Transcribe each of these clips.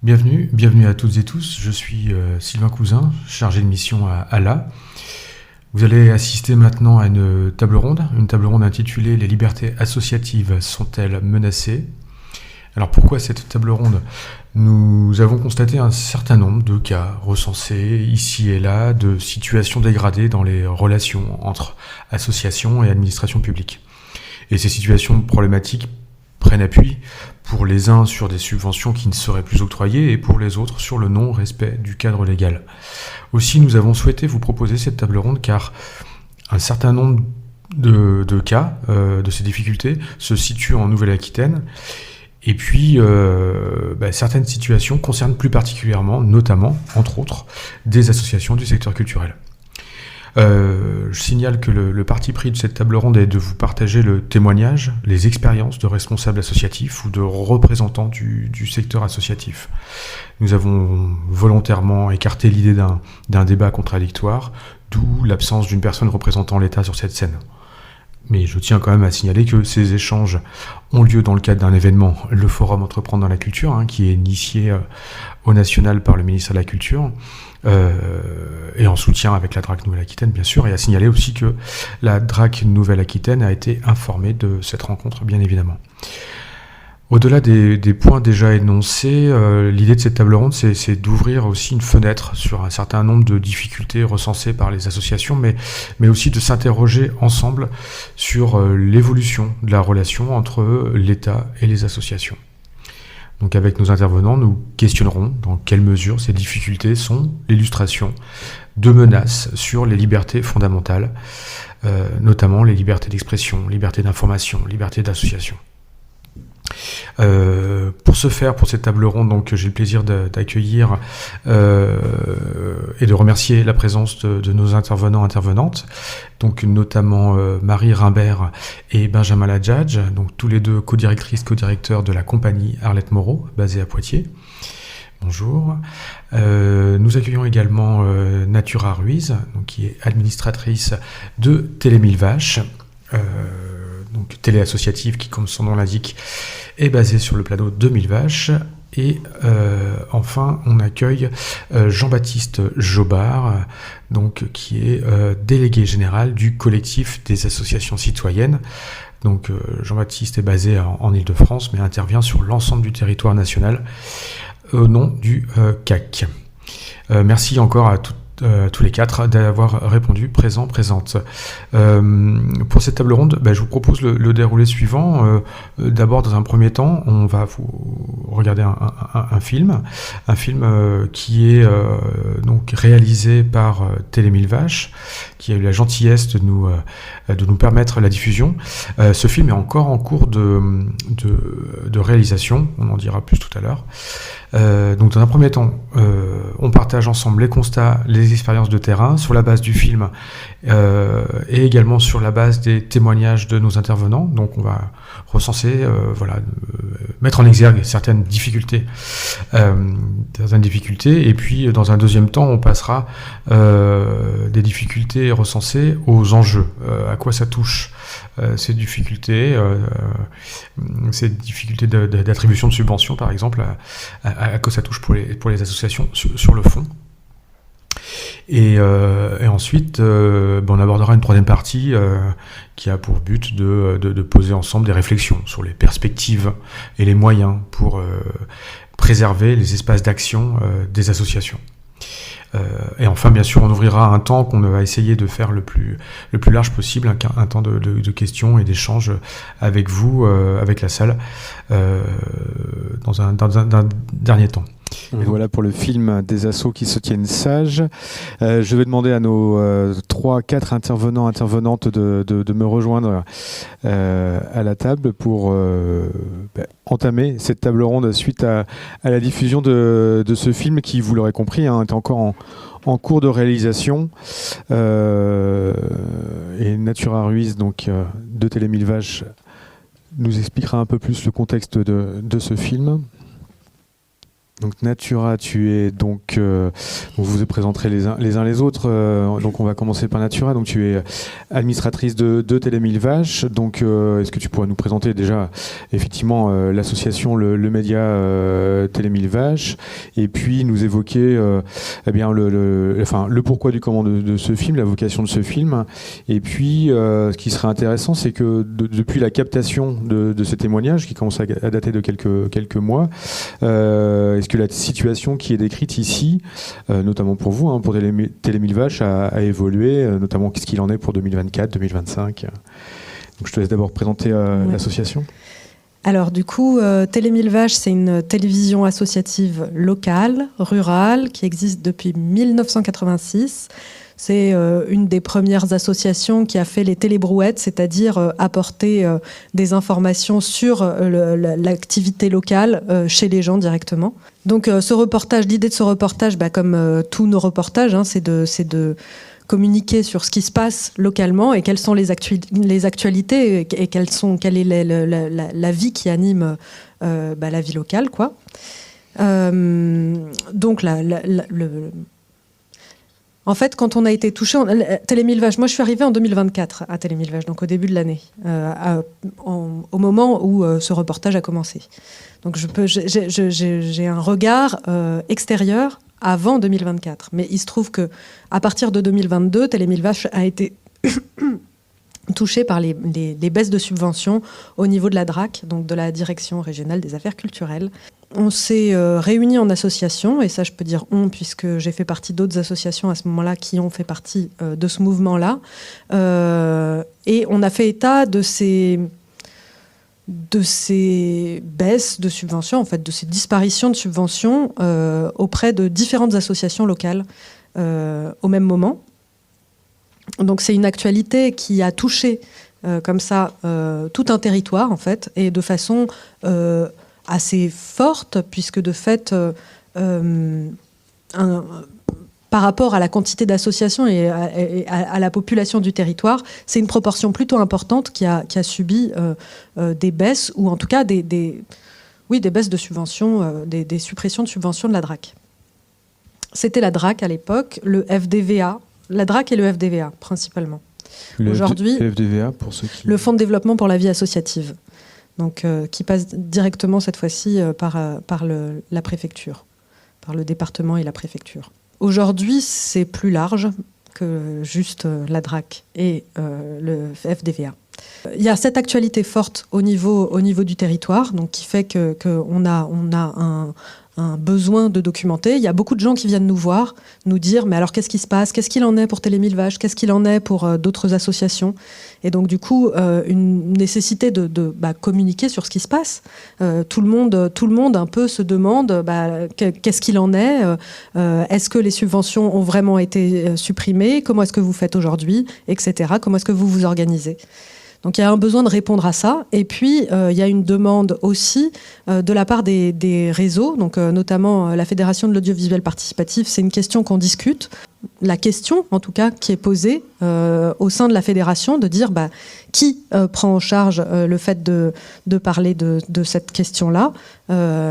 Bienvenue à toutes et tous. Je suis Sylvain Cousin, chargé de mission à ALA. Vous allez assister maintenant à une table ronde intitulée «Les libertés associatives sont-elles menacées?» Alors pourquoi cette table ronde? Nous avons constaté un certain nombre de cas recensés ici et là de situations dégradées dans les relations entre associations et administration publique. Et ces situations problématiques prennent appui pour les uns sur des subventions qui ne seraient plus octroyées et pour les autres sur le non-respect du cadre légal. Aussi, nous avons souhaité vous proposer cette table ronde car un certain nombre de cas de ces difficultés se situent en Nouvelle-Aquitaine. Et puis, certaines situations concernent plus particulièrement, notamment, entre autres, des associations du secteur culturel. Je signale que le parti pris de cette table ronde est de vous partager le témoignage, les expériences de responsables associatifs ou de représentants du secteur associatif. Nous avons volontairement écarté l'idée d'un débat contradictoire, d'où l'absence d'une personne représentant l'État sur cette scène. Mais je tiens quand même à signaler que ces échanges ont lieu dans le cadre d'un événement, le Forum Entreprendre dans la Culture, qui est initié au national par le ministère de la Culture, et en soutien avec la DRAC Nouvelle-Aquitaine, bien sûr, et à signaler aussi que la DRAC Nouvelle-Aquitaine a été informée de cette rencontre, bien évidemment. Au-delà des points déjà énoncés, l'idée de cette table ronde, c'est d'ouvrir aussi une fenêtre sur un certain nombre de difficultés recensées par les associations, mais aussi de s'interroger ensemble sur l'évolution de la relation entre l'État et les associations. Donc avec nos intervenants, nous questionnerons dans quelle mesure ces difficultés sont l'illustration de menaces sur les libertés fondamentales, notamment les libertés d'expression, liberté d'information, liberté d'association. Pour ce faire, pour cette table ronde, donc j'ai le plaisir d'accueillir et de remercier la présence de nos intervenantes, donc notamment Marie Rimbert et Benjamin Ladjadj, donc tous les deux co-directeurs de la compagnie Arlette Moreau, basée à Poitiers. Bonjour. Nous accueillons également Natura Ruiz, donc, qui est administratrice de Télé Mille Vaches, donc télé associative qui, comme son nom l'indique, est basée sur le plateau de Mille Vaches. Et enfin, on accueille Jean-Baptiste Jobard, donc, qui est délégué général du collectif des associations citoyennes. Donc Jean-Baptiste est basé en Île-de-France, mais intervient sur l'ensemble du territoire national au nom du CAC. Merci encore à tous les quatre d'avoir répondu présente. Pour cette table ronde, je vous propose le déroulé suivant. D'abord, dans un premier temps, on va vous regarder un film qui est donc réalisé par Télé Mille Vaches, qui a eu la gentillesse de nous permettre la diffusion. Ce film est encore en cours de réalisation, on en dira plus tout à l'heure. Donc dans un premier temps, on partage ensemble les constats, les expériences de terrain sur la base du film et également sur la base des témoignages de nos intervenants. Donc on va recenser, mettre en exergue certaines difficultés, et puis dans un deuxième temps, on passera des difficultés recensées aux enjeux, à quoi ça touche. Ces difficultés d'attribution de subventions, par exemple, à quoi ça touche pour les associations sur le fond. Et ensuite, on abordera une troisième partie qui a pour but de poser ensemble des réflexions sur les perspectives et les moyens pour préserver les espaces d'action des associations. Et enfin, bien sûr, on ouvrira un temps qu'on va essayer de faire le plus large possible, un temps de questions et d'échanges avec vous, avec la salle, dans un dernier temps. Voilà pour le film des assos qui se tiennent sages. Je vais demander à nos 3-4 intervenantes de me rejoindre à la table pour entamer cette table ronde suite à la diffusion de ce film qui, vous l'aurez compris, est encore en cours de réalisation. Et Natura Ruiz, donc, de Télé Mille Vaches, nous expliquera un peu plus le contexte de ce film. Donc Natura, tu es donc vous vous présenterez les uns les autres. Donc on va commencer par Natura. Donc tu es administratrice de Télé Mille Vaches. Donc est-ce que tu pourrais nous présenter déjà effectivement l'association, le média Télé Mille Vaches, et puis nous évoquer eh bien le pourquoi du comment de ce film, la vocation de ce film. Et puis ce qui serait intéressant, c'est que depuis la captation de ces témoignages qui commencent à dater de quelques mois, est-ce que la situation qui est décrite ici, notamment pour vous, pour Télé Mille Vaches, a évolué, notamment qu'est-ce qu'il en est pour 2024, 2025 ? Donc je te laisse d'abord présenter l'association. Alors du coup, Télé Mille Vaches, c'est une télévision associative locale, rurale, qui existe depuis 1986. C'est une des premières associations qui a fait les télébrouettes, c'est-à-dire apporter des informations sur l'activité locale chez les gens directement. Donc l'idée de ce reportage, comme tous nos reportages, c'est de communiquer sur ce qui se passe localement et quelles sont les actualités et quelle est la vie qui anime la vie locale, quoi. Donc en fait, quand on a été touché, Télé Mille Vaches, moi je suis arrivée en 2024 à Télé Mille Vaches, donc au début de l'année, au moment où ce reportage a commencé. Donc j'ai un regard extérieur avant 2024. Mais il se trouve qu'à partir de 2022, Télé Mille Vaches a été touché par les baisses de subventions au niveau de la DRAC, donc de la Direction régionale des affaires culturelles. On s'est réunis en association, et ça je peux dire puisque j'ai fait partie d'autres associations à ce moment-là qui ont fait partie de ce mouvement-là. Et on a fait état de ces baisses de subventions, en fait, de ces disparitions de subventions auprès de différentes associations locales au même moment. Donc c'est une actualité qui a touché comme ça tout un territoire, en fait, et de façon assez forte, puisque de fait, par rapport à la quantité d'associations et à la population du territoire, c'est une proportion plutôt importante qui a subi des baisses, ou en tout cas des baisses de subventions, des suppressions de subventions de la DRAC. C'était la DRAC à l'époque, le FDVA, la DRAC et le FDVA principalement. Aujourd'hui, le FDVA, pour ceux qui... le Fonds de développement pour la vie associative, donc, qui passe directement cette fois-ci par la préfecture, par le département et la préfecture. Aujourd'hui, c'est plus large que juste la DRAC et le FDVA. Il y a cette actualité forte au niveau du territoire, donc qui fait qu'on a un besoin de documenter. Il y a beaucoup de gens qui viennent nous voir, nous dire « mais alors qu'est-ce qui se passe ? Qu'est-ce qu'il en est pour Télé Mille Vaches ? Qu'est-ce qu'il en est pour d'autres associations ?» Et donc du coup, une nécessité de communiquer sur ce qui se passe. Tout le monde un peu se demande qu'est-ce qu'il en est ? Est-ce que les subventions ont vraiment été supprimées ? Comment est-ce que vous faites aujourd'hui ? Etc. Comment est-ce que vous vous organisez ? Donc il y a un besoin de répondre à ça. Et puis il y a une demande aussi de la part des réseaux, donc notamment la Fédération de l'audiovisuel participatif. C'est une question qu'on discute. La question, en tout cas, qui est posée au sein de la fédération, de dire qui prend en charge le fait de parler de cette question-là,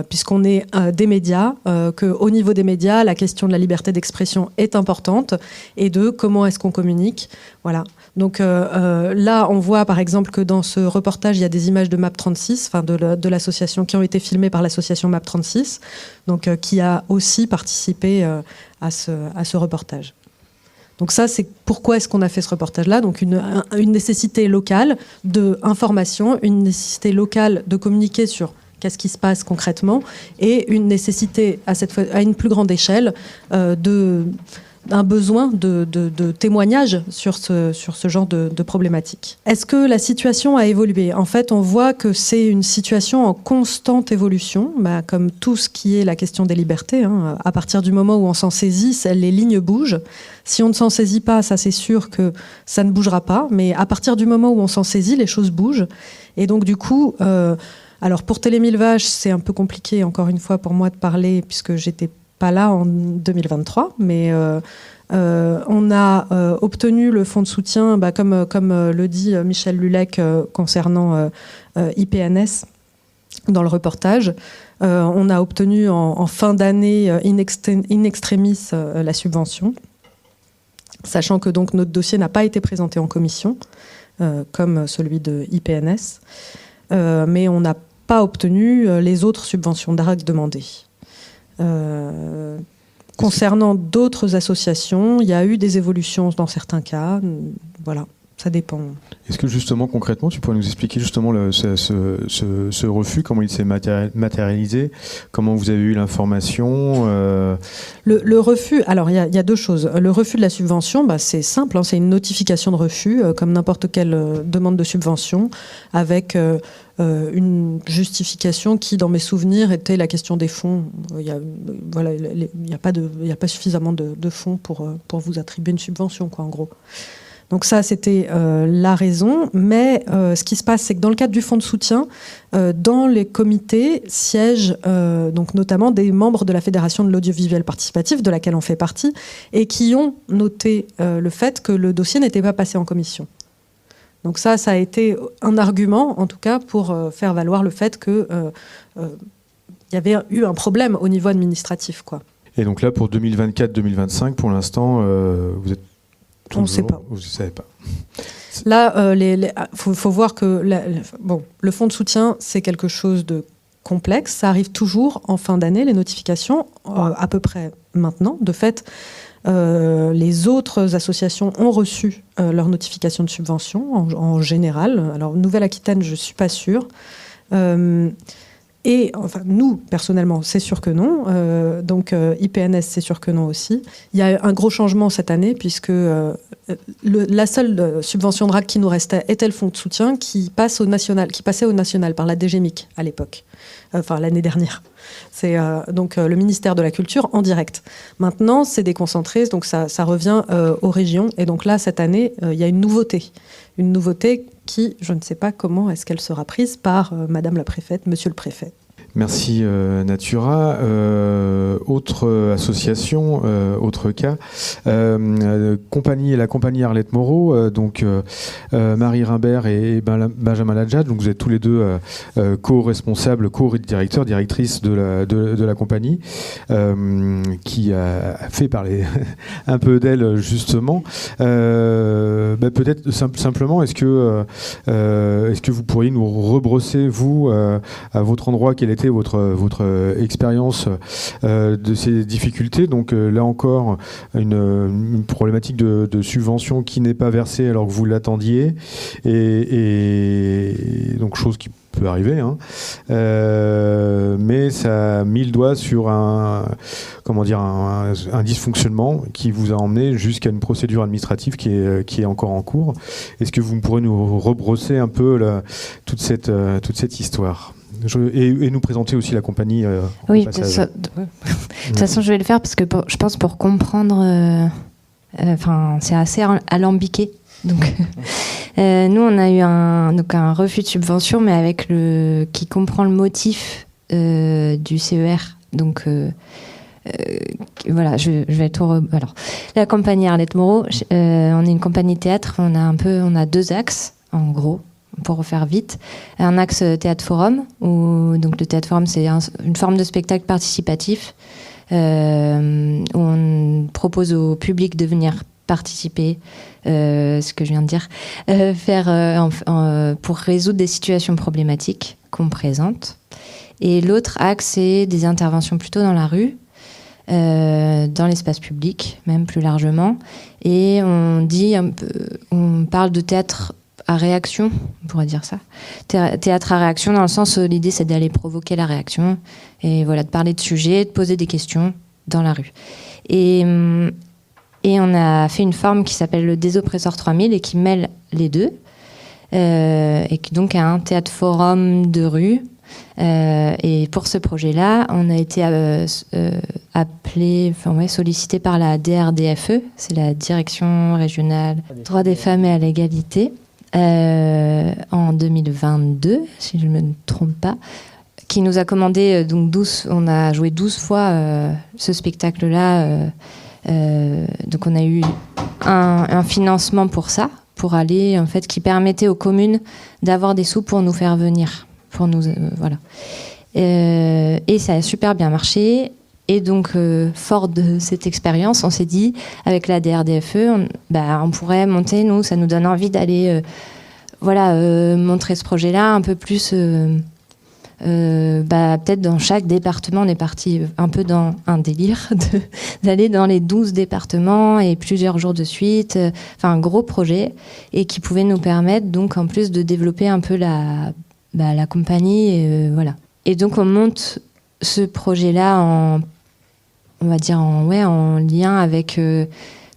puisqu'on est des médias, qu'au niveau des médias, la question de la liberté d'expression est importante, et de comment est-ce qu'on communique. Voilà. Donc là, on voit par exemple que dans ce reportage, il y a des images de MAP36, enfin de l'association, qui ont été filmées par l'association MAP36, donc qui a aussi participé à ce reportage. Donc ça, c'est pourquoi est-ce qu'on a fait ce reportage-là. Donc une nécessité locale d'information, une nécessité locale de communiquer sur qu'est-ce qui se passe concrètement, et une nécessité à une plus grande échelle un besoin de témoignage sur ce genre de problématique. Est-ce que la situation a évolué ? En fait, on voit que c'est une situation en constante évolution, comme tout ce qui est la question des libertés. À partir du moment où on s'en saisit, les lignes bougent. Si on ne s'en saisit pas, ça c'est sûr que ça ne bougera pas. Mais à partir du moment où on s'en saisit, les choses bougent. Et donc du coup, alors pour Télé Mille Vaches, c'est un peu compliqué encore une fois pour moi de parler, puisque j'étais pas là en 2023, mais on a obtenu le fonds de soutien, comme le dit Michel Lulec concernant IPNS dans le reportage. On a obtenu en fin d'année in extremis la subvention, sachant que donc notre dossier n'a pas été présenté en commission, comme celui de IPNS, mais on n'a pas obtenu les autres subventions DARAC demandées. Concernant d'autres associations, il y a eu des évolutions dans certains cas. Voilà, ça dépend. Est-ce que justement, concrètement, tu pourrais nous expliquer justement ce refus, comment il s'est matérialisé, comment vous avez eu l'information Le refus, alors il y a deux choses. Le refus de la subvention, c'est simple, c'est une notification de refus, comme n'importe quelle demande de subvention, avec une justification qui, dans mes souvenirs, était la question des fonds. Il n'y a pas suffisamment de fonds pour vous attribuer une subvention, quoi, en gros. Donc ça, c'était la raison. Mais ce qui se passe, c'est que dans le cadre du fonds de soutien, dans les comités siègent donc notamment des membres de la Fédération de l'audiovisuel participatif, de laquelle on fait partie, et qui ont noté le fait que le dossier n'était pas passé en commission. Donc ça a été un argument, en tout cas, pour faire valoir le fait qu'il y avait eu un problème au niveau administratif, quoi. Et donc là, pour 2024-2025, pour l'instant, vous êtes toujours... On ne sait pas. Vous ne savez pas. Là, faut voir que le fonds de soutien, c'est quelque chose de complexe. Ça arrive toujours en fin d'année, les notifications, à peu près maintenant. De fait, les autres associations ont reçu leur notification de subvention en général. Alors, Nouvelle-Aquitaine, je ne suis pas sûre. Et enfin, nous, personnellement, c'est sûr que non. Donc, IPNS, c'est sûr que non aussi. Il y a un gros changement cette année, puisque la seule subvention DRAC qui nous restait était le fonds de soutien qui passait au national par la DGMIC à l'époque. Enfin, l'année dernière. C'est donc le ministère de la Culture en direct. Maintenant, c'est déconcentré, donc ça revient aux régions. Et donc là, cette année, il y a une nouveauté. Une nouveauté qui, je ne sais pas comment est-ce qu'elle sera prise par Madame la préfète, Monsieur le préfet. Merci Natura. Autre association, autre cas, la compagnie Arlette Moreau, donc Marie Rimbert et Benjamin Ladjad, donc vous êtes tous les deux co-responsables, directrices de la compagnie, qui a fait parler un peu d'elle justement. Peut-être simplement, est-ce que vous pourriez nous rebrosser, vous, à votre endroit, quelle était votre expérience de ces difficultés? Donc là encore, une problématique de subvention qui n'est pas versée alors que vous l'attendiez, et donc chose qui peut arriver, hein. Mais ça a mis le doigt sur un dysfonctionnement qui vous a emmené jusqu'à une procédure administrative qui est encore en cours. Est-ce que vous pourrez nous rebrosser un peu toute cette histoire et nous présenter aussi la compagnie? Oui, de toute façon, je vais le faire parce que je pense pour comprendre, c'est assez alambiqué. Donc, nous, on a eu un refus de subvention, mais qui comprend le motif du CER. Donc, voilà, je vais tout. Alors, la compagnie Arlette Moreau, on est une compagnie théâtre. On a deux axes, en gros, pour refaire vite. Un axe théâtre-forum, où donc le théâtre-forum, c'est une forme de spectacle participatif où on propose au public de venir participer, ce que je viens de dire, pour résoudre des situations problématiques qu'on présente. Et l'autre axe, c'est des interventions plutôt dans la rue, dans l'espace public, même plus largement. Et on parle de théâtre à réaction, on pourrait dire ça. Théâtre à réaction, dans le sens où l'idée, c'est d'aller provoquer la réaction, et voilà, de parler de sujets, de poser des questions dans la rue. Et on a fait une forme qui s'appelle le Désoppresseur 3000 et qui mêle les deux, et qui donc a un théâtre-forum de rue. Et pour ce projet-là, on a été sollicité par la DRDFE, c'est la Direction Régionale Droits des Femmes et à l'égalité, en 2022, si je ne me trompe pas, qui nous a commandé on a joué 12 fois ce spectacle-là. Donc on a eu un financement pour ça, pour aller, en fait, qui permettait aux communes d'avoir des sous pour nous faire venir, voilà. Et ça a super bien marché. Et donc, fort de cette expérience, on s'est dit, avec la DRDFE, on pourrait monter, nous, ça nous donne envie d'aller montrer ce projet-là un peu plus... peut-être dans chaque département, on est parti un peu dans un délire d'aller dans les 12 départements et plusieurs jours de suite, un gros projet, et qui pouvait nous permettre donc en plus de développer un peu la compagnie, voilà. Et donc on monte ce projet-là en lien avec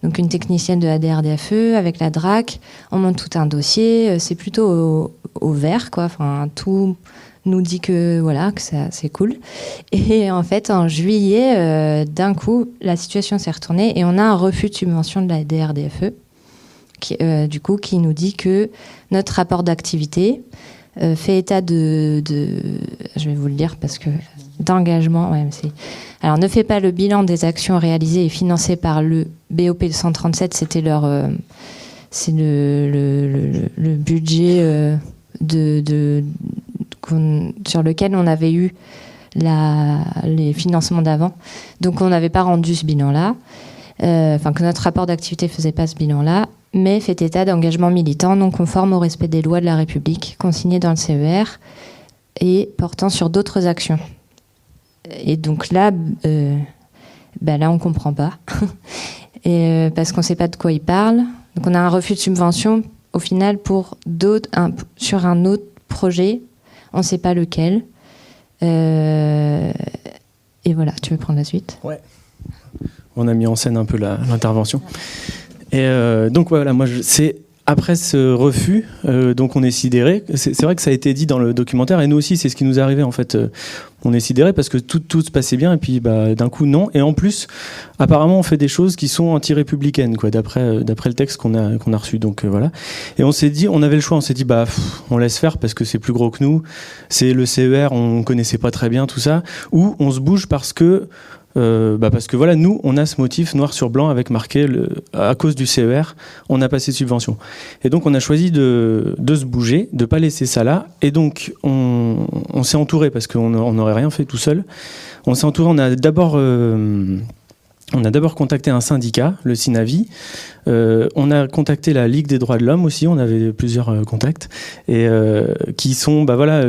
donc une technicienne de la DRDFE, avec la DRAC. On monte tout un dossier, c'est plutôt au vert, quoi. Tout nous dit que ça, c'est cool. Et en fait, en juillet, d'un coup, la situation s'est retournée et on a un refus de subvention de la DRDFE qui nous dit que notre rapport d'activité fait état de... Je vais vous le lire parce que... d'engagement. Alors, ne fait pas le bilan des actions réalisées et financées par le BOP 137. C'était c'est le budget sur lequel on avait eu les financements d'avant. Donc, on n'avait pas rendu ce bilan-là. Que notre rapport d'activité ne faisait pas ce bilan-là, mais fait état d'engagement militant non conforme au respect des lois de la République, consigné dans le CER et portant sur d'autres actions. Et donc là, on ne comprend pas, parce qu'on ne sait pas de quoi il parle. Donc on a un refus de subvention, au final, sur un autre projet, on ne sait pas lequel. Et voilà, tu veux prendre la suite ? Ouais. On a mis en scène un peu l'intervention. Et donc voilà, c'est après ce refus, donc on est sidéré. C'est vrai que ça a été dit dans le documentaire, et nous aussi, c'est ce qui nous est arrivé en fait. On est sidéré parce que tout se passait bien, et puis d'un coup non. Et en plus, apparemment, on fait des choses qui sont anti-républicaines, quoi, d'après le texte qu'on a reçu. Donc voilà. Et on s'est dit, on avait le choix. On s'est dit, on laisse faire parce que c'est plus gros que nous. C'est le CER, on connaissait pas très bien tout ça. Ou on se bouge parce que voilà, nous, on a ce motif noir sur blanc avec marqué à cause du CER, on n'a pas ces subventions. Et donc, on a choisi de se bouger, de pas laisser ça là. Et donc, on s'est entouré parce qu'on n'aurait rien fait tout seul. On s'est entouré, on a d'abord contacté un syndicat, le SINAVI. On a contacté la Ligue des droits de l'homme aussi, on avait plusieurs contacts, et qui sont, la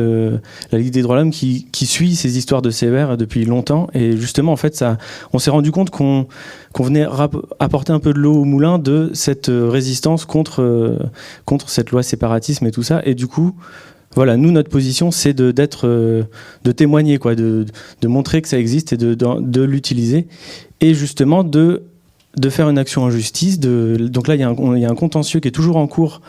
Ligue des droits de l'homme qui suit ces histoires de CER depuis longtemps. Et justement, en fait, on s'est rendu compte qu'on venait apporter un peu de l'eau au moulin de cette résistance contre cette loi séparatisme et tout ça. Et du coup, voilà, nous, notre position, c'est de témoigner, quoi, de montrer que ça existe et de l'utiliser. Et justement, de faire une action en justice. Donc là, il y a un contentieux qui est toujours en cours.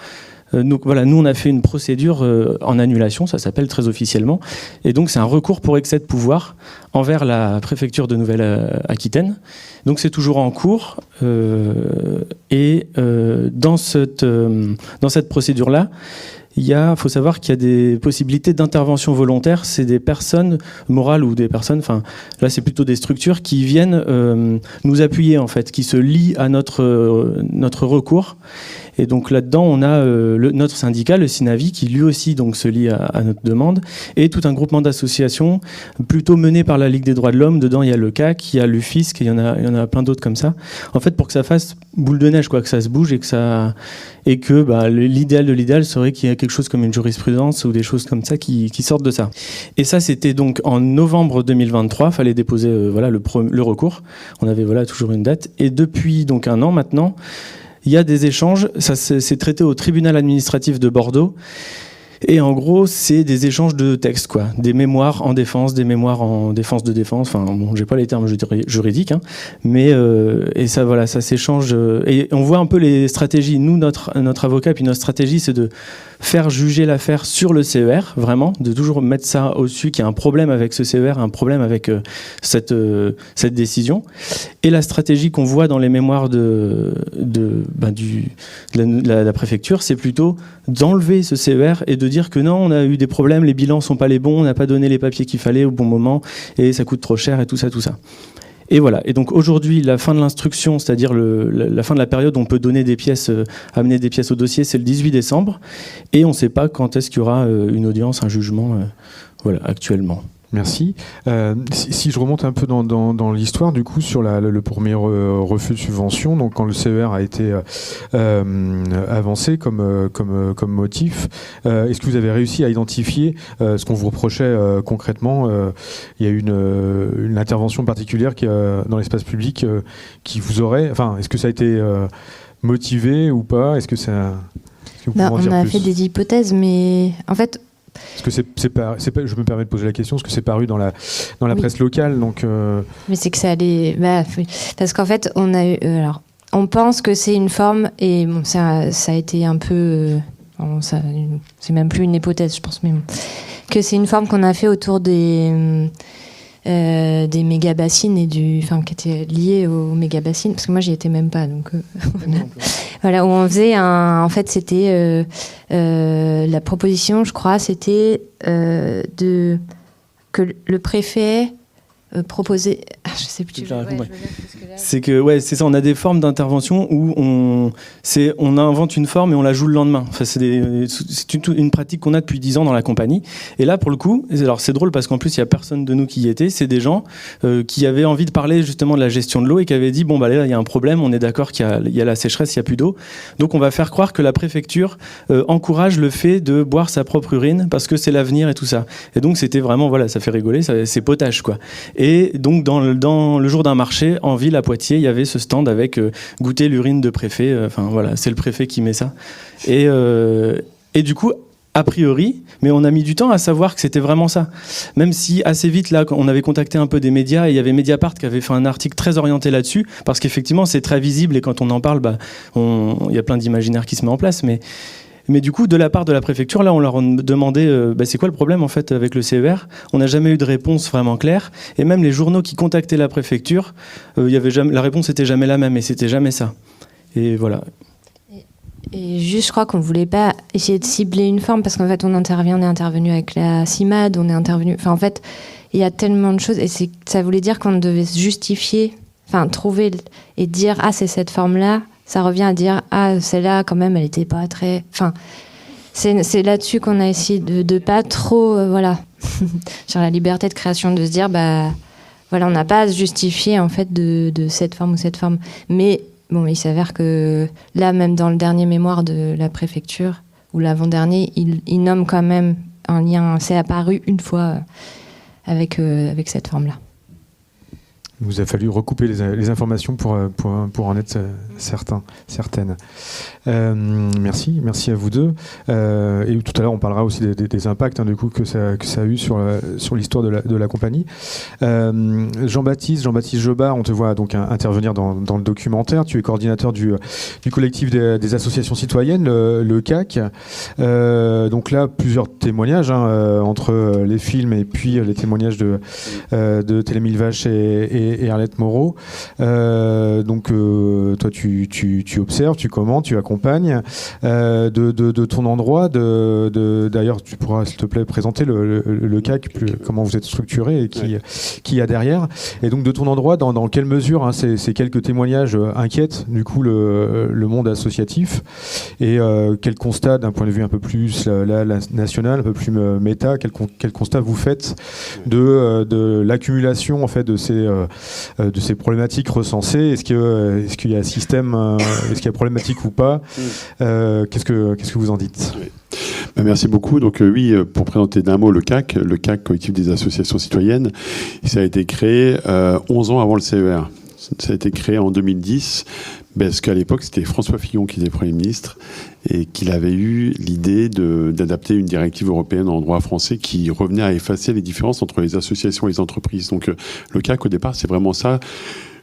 Donc voilà, nous, on a fait une procédure en annulation, ça s'appelle très officiellement. Et donc, c'est un recours pour excès de pouvoir envers la préfecture de Nouvelle-Aquitaine. Donc, c'est toujours en cours. Dans cette procédure-là, il faut savoir qu'il y a des possibilités d'intervention volontaire. C'est des personnes morales ou des personnes, là c'est plutôt des structures qui viennent nous appuyer en fait, qui se lient à notre recours. Et donc là-dedans, on a notre syndicat, le SINAVI, qui lui aussi donc, se lie à notre demande, et tout un groupement d'associations plutôt mené par la Ligue des droits de l'homme. Dedans, il y a le CAC, il y a l'UFISC, il y en a plein d'autres comme ça. En fait, pour que ça fasse boule de neige, quoi, que ça se bouge et que l'idéal de l'idéal serait qu'il y ait quelque chose comme une jurisprudence ou des choses comme ça qui sortent de ça. Et ça, c'était donc en novembre 2023. Il fallait déposer le recours. On avait toujours une date. Et depuis donc un an maintenant, il y a des échanges, ça s'est traité au tribunal administratif de Bordeaux. Et en gros, c'est des échanges de textes, quoi. Des mémoires en défense, des mémoires en défense de défense. J'ai pas les termes juridiques, hein. Mais et ça, voilà, ça s'échange. Et on voit un peu les stratégies. Nous, notre avocat, puis notre stratégie, c'est de faire juger l'affaire sur le CER, vraiment, de toujours mettre ça au-dessus, qu'il y a un problème avec ce CER, un problème avec cette décision. Et la stratégie qu'on voit dans les mémoires de la préfecture, c'est plutôt d'enlever ce CER et de dire que non, on a eu des problèmes, les bilans sont pas les bons, on n'a pas donné les papiers qu'il fallait au bon moment et ça coûte trop cher et tout ça. Et voilà. Et donc aujourd'hui, la fin de l'instruction, c'est-à-dire la fin de la période où on peut donner des pièces, amener des pièces au dossier, c'est le 18 décembre. Et on ne sait pas quand est-ce qu'il y aura une audience, un jugement, actuellement. Merci. Si je remonte un peu dans l'histoire, du coup, sur le premier refus de subvention, donc quand le CER a été avancé comme motif, est-ce que vous avez réussi à identifier ce qu'on vous reprochait concrètement? Il y a eu une intervention particulière dans l'espace public qui vous aurait... Enfin, est-ce que ça a été motivé ou pas? Est-ce que ça... On a fait des hypothèses, mais en fait... Parce que je me permets de poser la question, parce que c'est paru dans la presse locale, donc... Mais c'est que ça allait... parce qu'en fait, on a eu... on pense que c'est une forme, et bon, ça a été un peu... c'est même plus une hypothèse, je pense, mais bon, que c'est une forme qu'on a fait autour des méga-bassines et qui était liée aux méga-bassines, parce que moi, j'y étais même pas, donc... Voilà, où on faisait en fait, c'était la proposition, je crois, c'était que le préfet proposait. Je sais plus. C'est que c'est ça. On a des formes d'intervention où on invente une forme et on la joue le lendemain. Enfin, c'est une pratique qu'on a depuis 10 ans dans la compagnie. Et là, pour le coup, alors c'est drôle parce qu'en plus il y a personne de nous qui y était. C'est des gens qui avaient envie de parler justement de la gestion de l'eau et qui avaient dit bon là il y a un problème. On est d'accord qu'il y a la sécheresse, il y a plus d'eau. Donc on va faire croire que la préfecture encourage le fait de boire sa propre urine parce que c'est l'avenir et tout ça. Et donc c'était vraiment ça fait rigoler. C'est potage quoi. Et donc dans le jour d'un marché en ville à Poitiers, il y avait ce stand avec goûter l'urine de préfet. C'est le préfet qui met ça. Et du coup, a priori, mais on a mis du temps à savoir que c'était vraiment ça. Même si assez vite, là, on avait contacté un peu des médias, et il y avait Mediapart qui avait fait un article très orienté là-dessus, parce qu'effectivement, c'est très visible, et quand on en parle, il y a plein d'imaginaires qui se met en place, mais du coup, de la part de la préfecture, là, on leur a demandé c'est quoi le problème en fait avec le CER. On n'a jamais eu de réponse vraiment claire. Et même les journaux qui contactaient la préfecture, la réponse n'était jamais la même et c'était jamais ça. Et voilà. Et juste, je crois qu'on ne voulait pas essayer de cibler une forme parce qu'en fait, on est intervenu avec la CIMAD, on est intervenu... Enfin, en fait, il y a tellement de choses et ça voulait dire qu'on devait se justifier, trouver et dire « Ah, c'est cette forme-là ». Ça revient à dire ah celle-là quand même elle était pas très c'est là-dessus qu'on a essayé de pas trop sur la liberté de création de se dire on n'a pas à se justifier en fait de cette forme ou cette forme, mais bon il s'avère que là même dans le dernier mémoire de la préfecture ou l'avant-dernier il nomme quand même un lien, c'est apparu une fois avec cette forme-là. Il vous a fallu recouper les informations pour en être certaines. Merci à vous deux. Et tout à l'heure, on parlera aussi des impacts du coup que ça a eu sur l'histoire de la compagnie. Jean-Baptiste Jobard, on te voit donc intervenir dans le documentaire. Tu es coordinateur du collectif des associations citoyennes, le CAC. Donc là, plusieurs témoignages entre les films et puis les témoignages de Télémile Vache et Arlette Moreau. Donc toi tu observes, tu commentes, tu accompagnes de ton endroit. D'ailleurs, tu pourras s'il te plaît présenter le CAC, comment vous êtes structuré et qui y a derrière. Et donc de ton endroit, dans quelle mesure ces quelques témoignages inquiètent du coup le monde associatif et quel constat d'un point de vue un peu plus national, un peu plus méta, quel constat vous faites de l'accumulation en fait de ces problématiques recensées? Est-ce qu'il y a un système, est-ce qu'il y a problématique ou pas? Qu'est-ce que vous en dites? Merci beaucoup. Donc oui, pour présenter d'un mot le CAC, collectif des associations citoyennes, ça a été créé 11 ans avant le CER. Ça a été créé en 2010, parce qu'à l'époque, c'était François Fillon qui était Premier ministre et qu'il avait eu l'idée d'adapter une directive européenne en droit français qui revenait à effacer les différences entre les associations et les entreprises. Donc le CAC, au départ, c'est vraiment ça.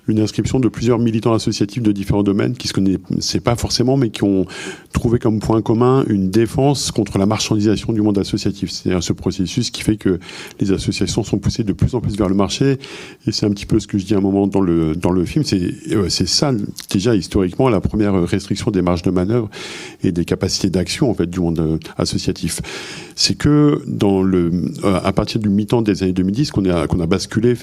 Une inscription de plusieurs militants associatifs de différents domaines qui se connaissaient pas forcément, mais qui ont trouvé comme point commun une défense contre la marchandisation du monde associatif. C'est-à-dire ce processus qui fait que les associations sont poussées de plus en plus vers le marché. Et c'est un petit peu ce que je dis à un moment dans le film. C'est ça, déjà, historiquement, la première restriction des marges de manœuvre et des capacités d'action, en fait, du monde associatif. C'est que à partir du mi-temps des années 2010, qu'on a basculé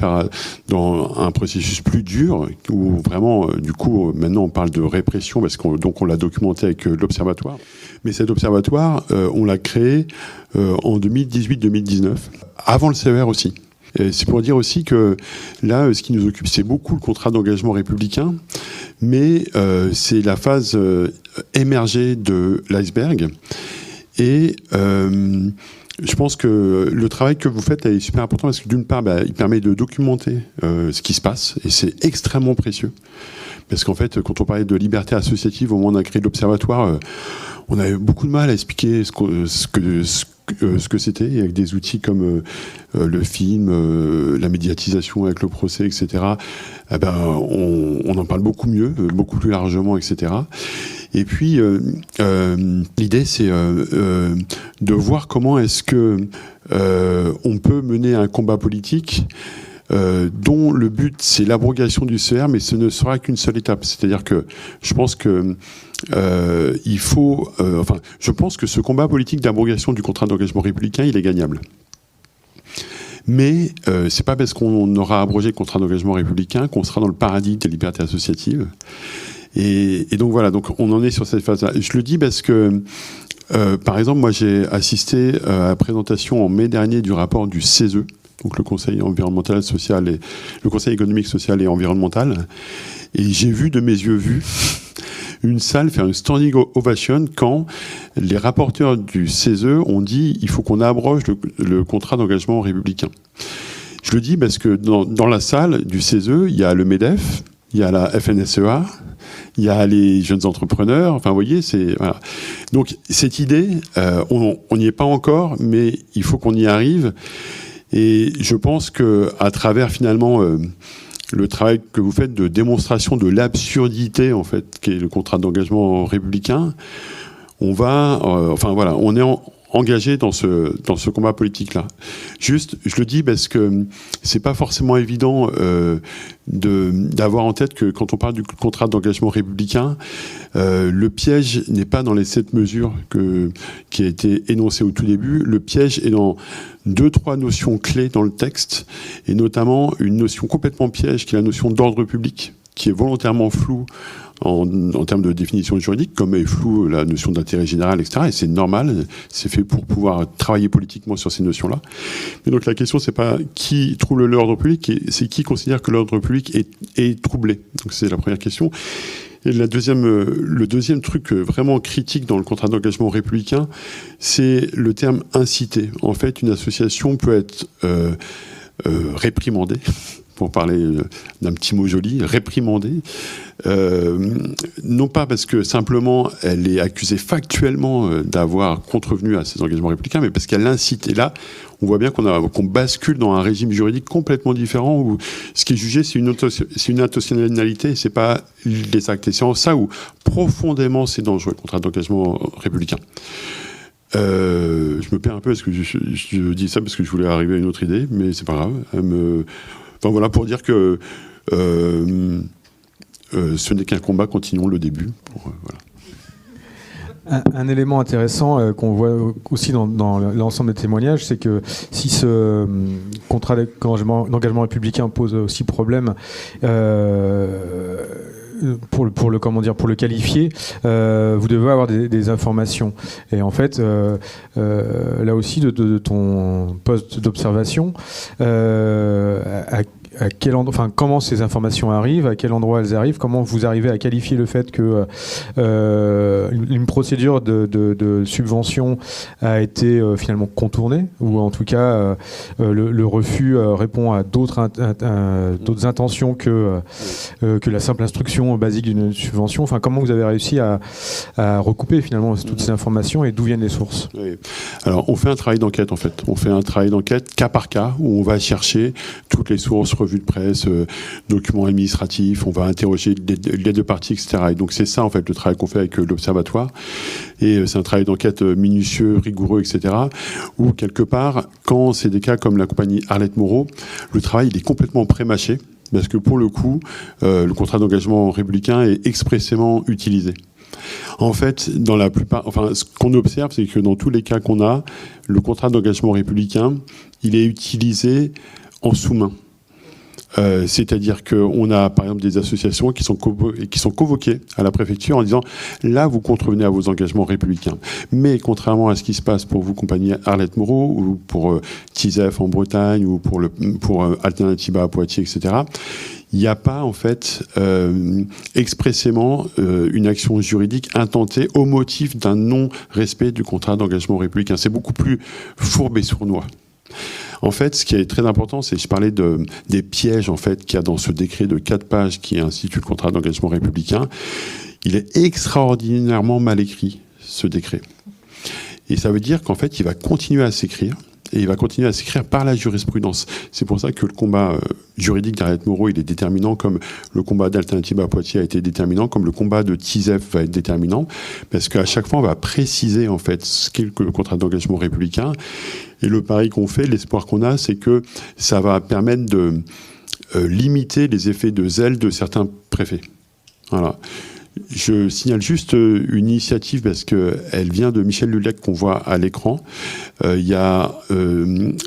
dans un processus plus dur, où vraiment, du coup, maintenant on parle de répression, parce qu'on l'a documenté avec l'Observatoire. Mais cet Observatoire, on l'a créé en 2018-2019, avant le CER aussi. C'est pour dire aussi que là, ce qui nous occupe, c'est beaucoup le contrat d'engagement républicain, mais c'est la phase émergée de l'iceberg. Et je pense que le travail que vous faites est super important parce que d'une part, il permet de documenter ce qui se passe, et c'est extrêmement précieux. Parce qu'en fait, quand on parlait de liberté associative au moment où on a créé l'Observatoire, on avait beaucoup de mal à expliquer ce que c'était, avec des outils comme le film, la médiatisation avec le procès, etc. On en parle beaucoup mieux, beaucoup plus largement, etc. Et puis, l'idée, c'est de voir comment est-ce que on peut mener un combat politique dont le but, c'est l'abrogation du CER, mais ce ne sera qu'une seule étape. C'est-à-dire que je pense que il faut... je pense que ce combat politique d'abrogation du contrat d'engagement républicain, il est gagnable. Mais c'est pas parce qu'on aura abrogé le contrat d'engagement républicain qu'on sera dans le paradis des libertés associatives. Et donc voilà, donc on en est sur cette phase-là. Je le dis parce que, par exemple, moi j'ai assisté à la présentation en mai dernier du rapport du CESE, donc le Conseil environnemental, social et le Conseil économique, social et environnemental, et j'ai vu de mes yeux une salle faire une standing ovation quand les rapporteurs du CESE ont dit il faut qu'on abroge le contrat d'engagement républicain. Je le dis parce que dans la salle du CESE, il y a le MEDEF, il y a la FNSEA, il y a les jeunes entrepreneurs, enfin vous voyez, c'est voilà. Donc cette idée, on n'y est pas encore, mais il faut qu'on y arrive. Et je pense que à travers finalement le travail que vous faites de démonstration de l'absurdité en fait, qui est le contrat d'engagement républicain, on va, on est engagé dans ce combat politique-là. Juste, je le dis parce que c'est pas forcément évident d'avoir en tête que quand on parle du contrat d'engagement républicain, le piège n'est pas dans les 7 mesures qui a été énoncées au tout début. Le piège est dans 2-3 notions clés dans le texte, et notamment une notion complètement piège qui est la notion d'ordre public, qui est volontairement floue en termes de définition juridique, comme est floue la notion d'intérêt général, etc. Et c'est normal, c'est fait pour pouvoir travailler politiquement sur ces notions-là. Mais donc la question, c'est pas qui trouble l'ordre public, c'est qui considère que l'ordre public est troublé. Donc c'est la première question. Et le deuxième truc vraiment critique dans le contrat d'engagement républicain, c'est le terme inciter. En fait, une association peut être réprimandée, pour parler d'un petit mot joli, réprimandée, non pas parce que simplement elle est accusée factuellement d'avoir contrevenu à ses engagements républicains, mais parce qu'elle incite. Et là, on voit bien qu'on bascule dans un régime juridique complètement différent où ce qui est jugé, c'est une intentionnalité, et c'est pas les actes. Et c'est en ça où profondément c'est dangereux, le contrat d'engagement républicain. Je me perds un peu parce que je dis ça parce que je voulais arriver à une autre idée, mais c'est pas grave. Enfin voilà, pour dire que ce n'est qu'un combat, continuons le début. Voilà. Un élément intéressant qu'on voit aussi dans l'ensemble des témoignages, c'est que si ce contrat d'engagement républicain pose aussi problème, pour le qualifier, vous devez avoir des informations. Et en fait, là aussi, de ton poste d'observation, à quel endroit, comment ces informations arrivent, à quel endroit elles arrivent, comment vous arrivez à qualifier le fait que une procédure de subvention a été finalement contournée, ou en tout cas le refus répond à d'autres intentions que la simple instruction basique d'une subvention. Enfin, comment vous avez réussi à recouper finalement toutes ces informations et d'où viennent les sources? Oui. Alors, on fait un travail d'enquête en fait. On fait un travail d'enquête cas par cas où on va chercher toutes les sources, revues de presse, documents administratifs, on va interroger les deux parties, etc. Et donc c'est ça en fait le travail qu'on fait avec l'Observatoire. Et c'est un travail d'enquête minutieux, rigoureux, etc. Où quelque part, quand c'est des cas comme la compagnie Arlette Moreau, le travail il est complètement prémâché parce que pour le coup, le contrat d'engagement républicain est expressément utilisé. En fait, dans la plupart, ce qu'on observe, c'est que dans tous les cas qu'on a, le contrat d'engagement républicain, il est utilisé en sous-main. C'est-à-dire qu'on a par exemple des associations qui sont convoquées à la préfecture en disant là vous contrevenez à vos engagements républicains. Mais contrairement à ce qui se passe pour vous compagnie Arlette Moreau ou pour TISEF en Bretagne ou pour Alternativa à Poitiers, etc., il n'y a pas en fait expressément une action juridique intentée au motif d'un non-respect du contrat d'engagement républicain. C'est beaucoup plus fourbe et sournois. En fait, ce qui est très important, c'est, je parlais des pièges en fait qu'il y a dans ce décret de 4 pages qui institue le contrat d'engagement républicain. Il est extraordinairement mal écrit, ce décret. Et ça veut dire qu'en fait, il va continuer à s'écrire. Et il va continuer à s'écrire par la jurisprudence. C'est pour ça que le combat juridique d'Arlette Moreau, il est déterminant, comme le combat d'Alternativa à Poitiers a été déterminant, comme le combat de TISEF va être déterminant, parce qu'à chaque fois, on va préciser en fait ce qu'est le contrat d'engagement républicain. Et le pari qu'on fait, l'espoir qu'on a, c'est que ça va permettre de limiter les effets de zèle de certains préfets. Voilà. Je signale juste une initiative parce qu'elle vient de Michel Lulec qu'on voit à l'écran. Il y a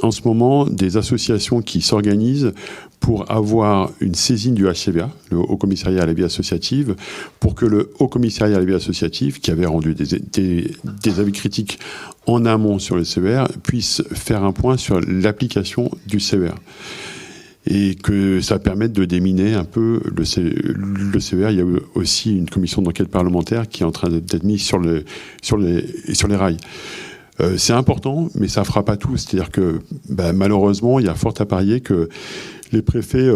en ce moment des associations qui s'organisent pour avoir une saisine du HCVA, le Haut Commissariat à la vie associative, pour que le Haut Commissariat à la vie associative, qui avait rendu des avis critiques en amont sur le CER, puisse faire un point sur l'application du CER. Et que ça permette de déminer un peu le CER. Il y a aussi une commission d'enquête parlementaire qui est en train d'être mise sur les rails. C'est important, mais ça ne fera pas tout. C'est-à-dire que malheureusement, il y a fort à parier que les préfets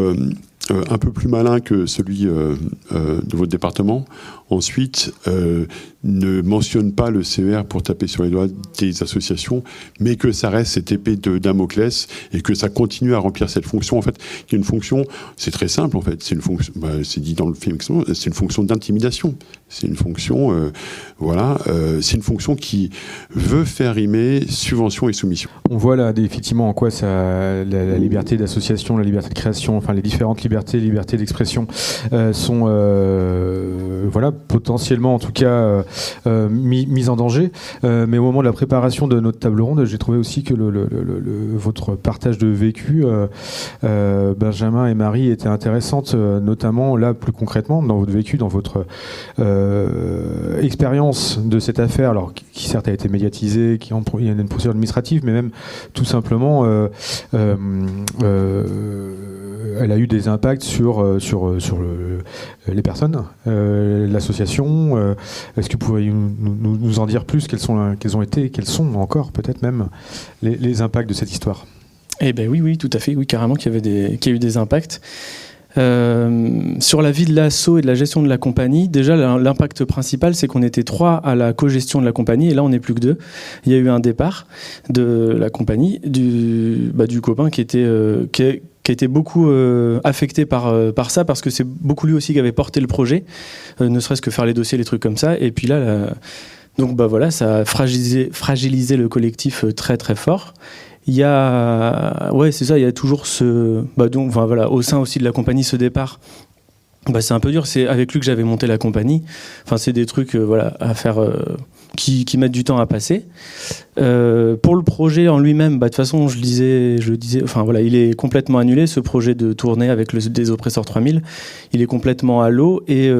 un peu plus malins que celui de votre département, ensuite, ne mentionnent pas le CER pour taper sur les doigts des associations, mais que ça reste cette épée de Damoclès et que ça continue à remplir cette fonction. En fait, qui est une fonction, c'est très simple en fait, c'est une fonction, c'est dit dans le film, c'est une fonction d'intimidation. C'est une fonction, c'est une fonction qui veut faire rimer subvention et soumission. On voit là effectivement en quoi la liberté d'association, la liberté de création, enfin les différentes libertés d'expression sont potentiellement en tout cas mises en danger. Mais au moment de la préparation de notre table ronde, j'ai trouvé aussi que votre partage de vécu, Benjamin et Marie, était intéressante, notamment là plus concrètement dans votre vécu, dans votre expérience de cette affaire, alors qui certes a été médiatisée, il y a une procédure administrative, mais même tout simplement elle a eu des impacts sur les personnes, l'association. Est-ce que vous pourriez nous en dire plus, quels ont été, quels sont encore peut-être même les impacts de cette histoire? Eh ben oui, tout à fait, oui, carrément qu'il y a eu des impacts. Sur la vie de l'asso et de la gestion de la compagnie, déjà l'impact principal, c'est qu'on était 3 à la co-gestion de la compagnie et là on n'est plus que 2. Il y a eu un départ de la compagnie du copain qui a été beaucoup affecté par ça, parce que c'est beaucoup lui aussi qui avait porté le projet, ne serait-ce que faire les dossiers, les trucs comme ça. Et puis là, ça a fragilisé le collectif très très fort. Il y a, il y a toujours au sein aussi de la compagnie, ce départ. C'est un peu dur, c'est avec lui que j'avais monté la compagnie. Enfin, c'est des trucs à faire qui mettent du temps à passer. Pour le projet en lui-même, de toute façon, je disais, il est complètement annulé, ce projet de tournée avec des oppresseurs 3000. Il est complètement à l'eau et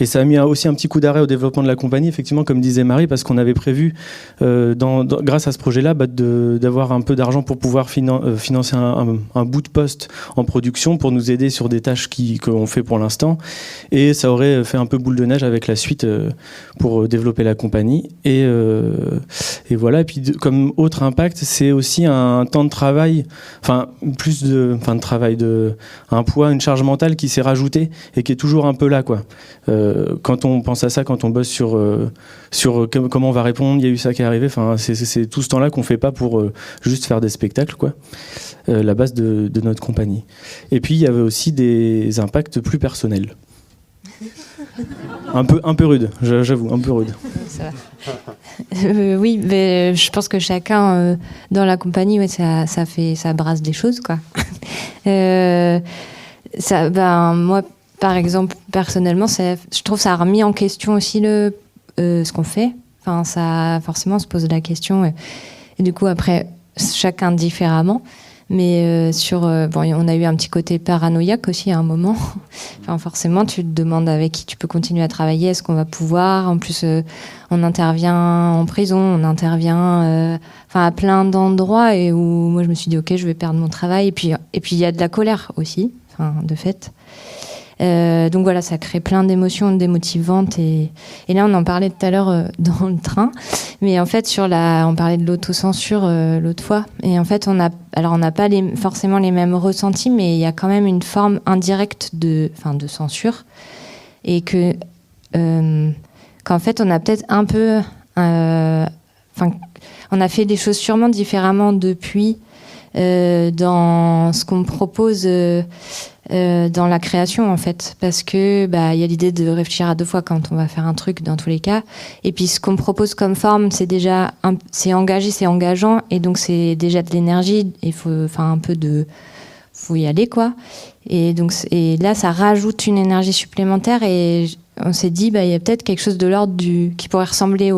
ça a mis aussi un petit coup d'arrêt au développement de la compagnie, effectivement, comme disait Marie, parce qu'on avait prévu, grâce à ce projet-là, d'avoir un peu d'argent pour pouvoir financer un bout de poste en production pour nous aider sur des tâches qu'on fait pour l'instant. Et ça aurait fait un peu boule de neige avec la suite pour développer la compagnie. Et voilà. Et puis, comme autre impact, c'est aussi un temps de travail, un poids, une charge mentale qui s'est rajoutée et qui est toujours un peu là, quoi. Quand on pense à ça, quand on bosse sur comment on va répondre, il y a eu ça qui est arrivé. C'est tout ce temps-là qu'on fait pas pour juste faire des spectacles, quoi. La base de notre compagnie. Et puis il y avait aussi des impacts plus personnels. Un peu rude, j'avoue, un peu rude. Ça va. Oui, mais je pense que chacun dans la compagnie, ça brasse des choses, quoi. Moi, par exemple, personnellement, je trouve que ça a remis en question aussi ce qu'on fait. Ça, forcément, on se pose la question. Et du coup, après, chacun différemment. Mais on a eu un petit côté paranoïaque aussi à un moment. Enfin, forcément, tu te demandes avec qui tu peux continuer à travailler, est-ce qu'on va pouvoir. En plus, on intervient en prison, on intervient à plein d'endroits et où moi je me suis dit ok, je vais perdre mon travail. Et puis il y a de la colère aussi, de fait. Donc voilà, ça crée plein d'émotions démotivantes et là on en parlait tout à l'heure dans le train, mais en fait on parlait de l'autocensure l'autre fois et en fait on n'a pas forcément les mêmes ressentis, mais il y a quand même une forme indirecte de censure et que qu'en fait on a peut-être un peu on a fait des choses sûrement différemment depuis dans ce qu'on me propose dans la création en fait, parce que y a l'idée de réfléchir à 2 fois quand on va faire un truc dans tous les cas, et puis ce qu'on me propose comme forme c'est déjà c'est engagé, c'est engageant, et donc c'est déjà de l'énergie, il faut faut y aller quoi, et donc et là ça rajoute une énergie supplémentaire et on s'est dit il y a peut-être quelque chose de l'ordre qui pourrait ressembler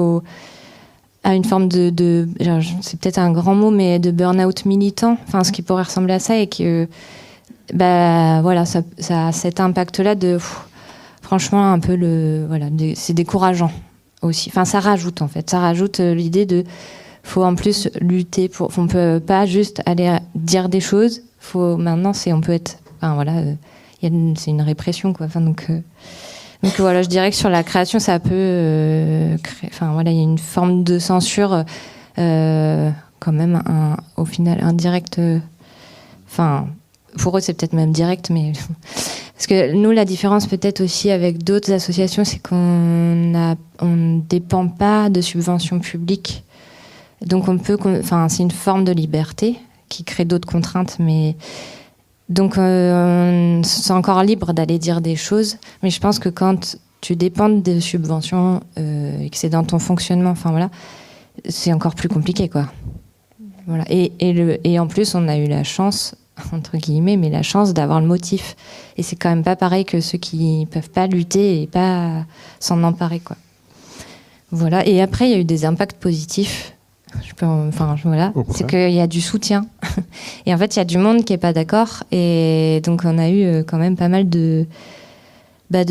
à une forme de c'est peut-être un grand mot, mais de burn-out militant, ce qui pourrait ressembler à ça, et que ça a cet impact-là franchement un peu c'est décourageant aussi. Ça rajoute l'idée de faut en plus lutter on peut pas juste aller dire des choses. Maintenant on peut être c'est une répression quoi. Donc voilà, je dirais que sur la création ça peut créer. Il y a une forme de censure quand même au final indirect. Pour eux, c'est peut-être même direct, mais parce que nous, la différence peut-être aussi avec d'autres associations, c'est qu'on ne dépend pas de subventions publiques. Donc c'est une forme de liberté qui crée d'autres contraintes, mais donc on se sent encore libre d'aller dire des choses. Mais je pense que quand tu dépends de subventions et que c'est dans ton fonctionnement, c'est encore plus compliqué, quoi. Voilà. Et en plus, on a eu la chance, entre guillemets, mais la chance d'avoir le motif. Et c'est quand même pas pareil que ceux qui peuvent pas lutter et pas s'en emparer, quoi. Voilà. Et après, il y a eu des impacts positifs. C'est qu'il y a du soutien. Et en fait, il y a du monde qui est pas d'accord. Et donc, on a eu quand même pas mal de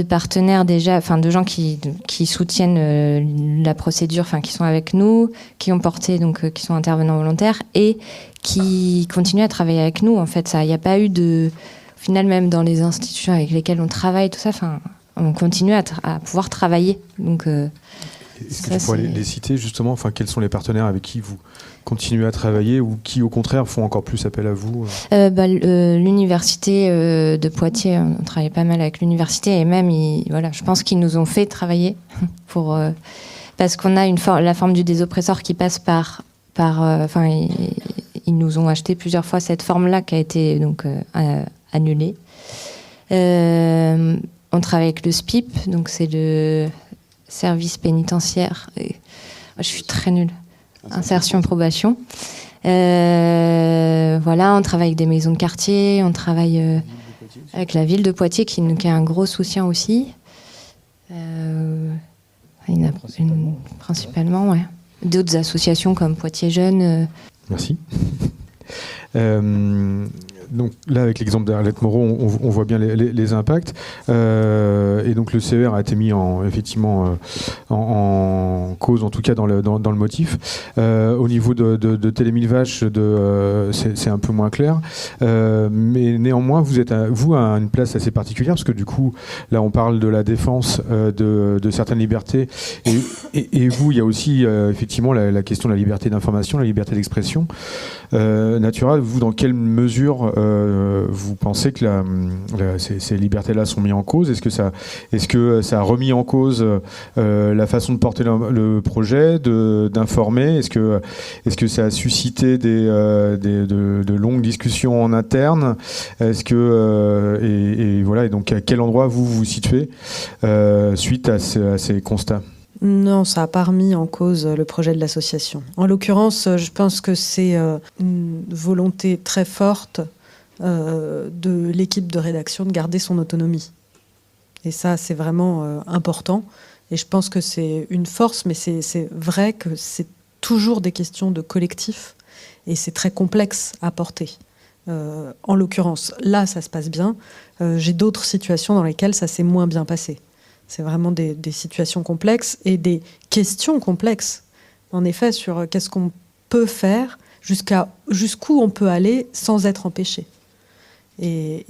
partenaires déjà, de gens qui soutiennent la procédure, qui sont avec nous, qui ont porté, donc qui sont intervenants volontaires et qui continuent à travailler avec nous. En fait, il n'y a pas eu au final, même dans les institutions avec lesquelles on travaille, tout ça, on continue à pouvoir travailler. Donc, est-ce que tu pourrais les citer justement, quels sont les partenaires avec qui vous continuez à travailler ou qui au contraire font encore plus appel à vous? L'université de Poitiers, on travaille pas mal avec l'université et même je pense qu'ils nous ont fait travailler parce qu'on a la forme du désoppresseur qui passe par ils nous ont acheté plusieurs fois cette forme-là qui a été donc annulée. On travaille avec le SPIP, donc c'est le service pénitentiaire. Je suis très nulle. Insertion, probation. On travaille avec des maisons de quartier, on travaille avec la ville de Poitiers qui est un gros soutien aussi. Principalement, ouais. D'autres associations comme Poitiers Jeunes. Merci. Donc là, avec l'exemple d'Arlette Moreau, on voit bien les impacts. Et donc le CER a été mis effectivement en cause, en tout cas dans le motif. Au niveau de Télé Mille Vaches, c'est un peu moins clair. Mais néanmoins, vous êtes à une place assez particulière, parce que du coup, là, on parle de la défense de certaines libertés. Et vous, il y a aussi effectivement la question de la liberté d'information, la liberté d'expression. Natura, vous, dans quelle mesure vous pensez que ces libertés-là sont mises en cause? Est-ce que ça a remis en cause la façon de porter le projet, d'informer? Est-ce que ça a suscité de longues discussions en interne? Est-ce que et donc à quel endroit vous vous situez suite à ces constats? Non, ça n'a pas remis en cause le projet de l'association. En l'occurrence, je pense que c'est une volonté très forte de l'équipe de rédaction de garder son autonomie. Et ça, c'est vraiment important. Et je pense que c'est une force, mais c'est vrai que c'est toujours des questions de collectif. Et c'est très complexe à porter. En l'occurrence, là, ça se passe bien. J'ai d'autres situations dans lesquelles ça s'est moins bien passé. C'est vraiment des situations complexes et des questions complexes, en effet, sur qu'est-ce qu'on peut faire, jusqu'où on peut aller sans être empêché. Et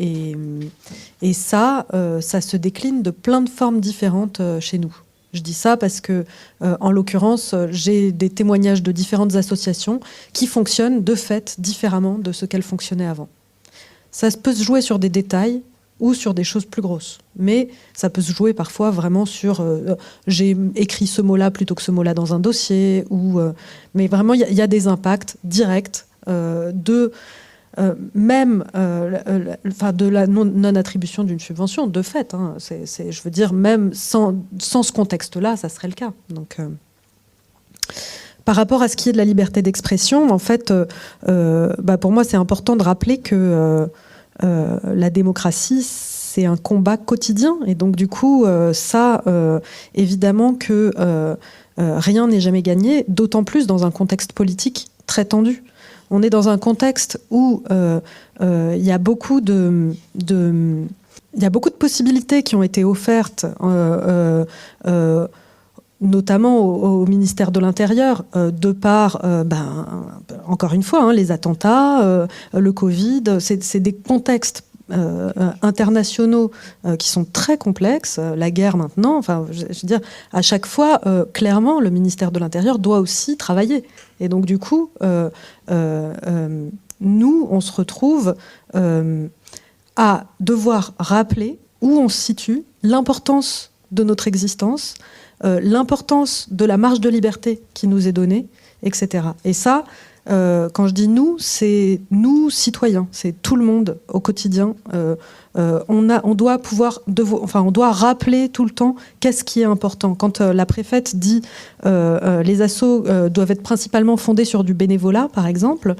ça se décline de plein de formes différentes chez nous. Je dis ça parce que, en l'occurrence, j'ai des témoignages de différentes associations qui fonctionnent de fait différemment de ce qu'elles fonctionnaient avant. Ça peut se jouer sur des détails ou sur des choses plus grosses. Mais ça peut se jouer parfois vraiment sur j'ai écrit ce mot-là plutôt que ce mot-là dans un dossier. Mais vraiment, il y a des impacts directs de la non-attribution d'une subvention, de fait. Hein, je veux dire, même sans ce contexte-là, ça serait le cas. Donc, par rapport à ce qui est de la liberté d'expression, en fait, pour moi, c'est important de rappeler que la démocratie, c'est un combat quotidien. Et donc, du coup, évidemment que rien n'est jamais gagné, d'autant plus dans un contexte politique très tendu. On est dans un contexte où il y a beaucoup de possibilités qui ont été offertes, notamment au ministère de l'Intérieur, de par, encore une fois, les attentats, le Covid. C'est des contextes internationaux qui sont très complexes, la guerre maintenant, je veux dire, à chaque fois, clairement, le ministère de l'Intérieur doit aussi travailler. Et donc, du coup, nous, on se retrouve à devoir rappeler où on se situe, l'importance de notre existence, l'importance de la marge de liberté qui nous est donnée, etc. Et ça, quand je dis nous, c'est nous citoyens, c'est tout le monde au quotidien. On doit rappeler tout le temps qu'est-ce qui est important. Quand la préfète dit les assos doivent être principalement fondés sur du bénévolat, par exemple,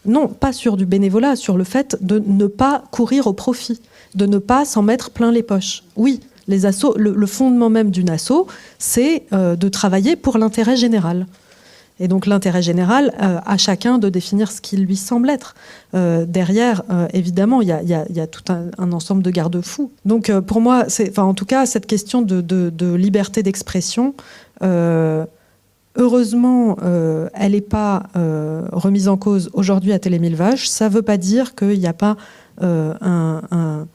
non, pas sur du bénévolat, sur le fait de ne pas courir au profit, de ne pas s'en mettre plein les poches. Oui, les assos, le fondement même d'une asso, c'est de travailler pour l'intérêt général. Et donc l'intérêt général, à chacun de définir ce qui lui semble être. Derrière, évidemment, il y a tout un ensemble de garde-fous. Donc pour moi, en tout cas, cette question de liberté d'expression, heureusement, elle n'est pas remise en cause aujourd'hui à Télé Mille Vaches. Ça ne veut pas dire qu'il n'y a pas un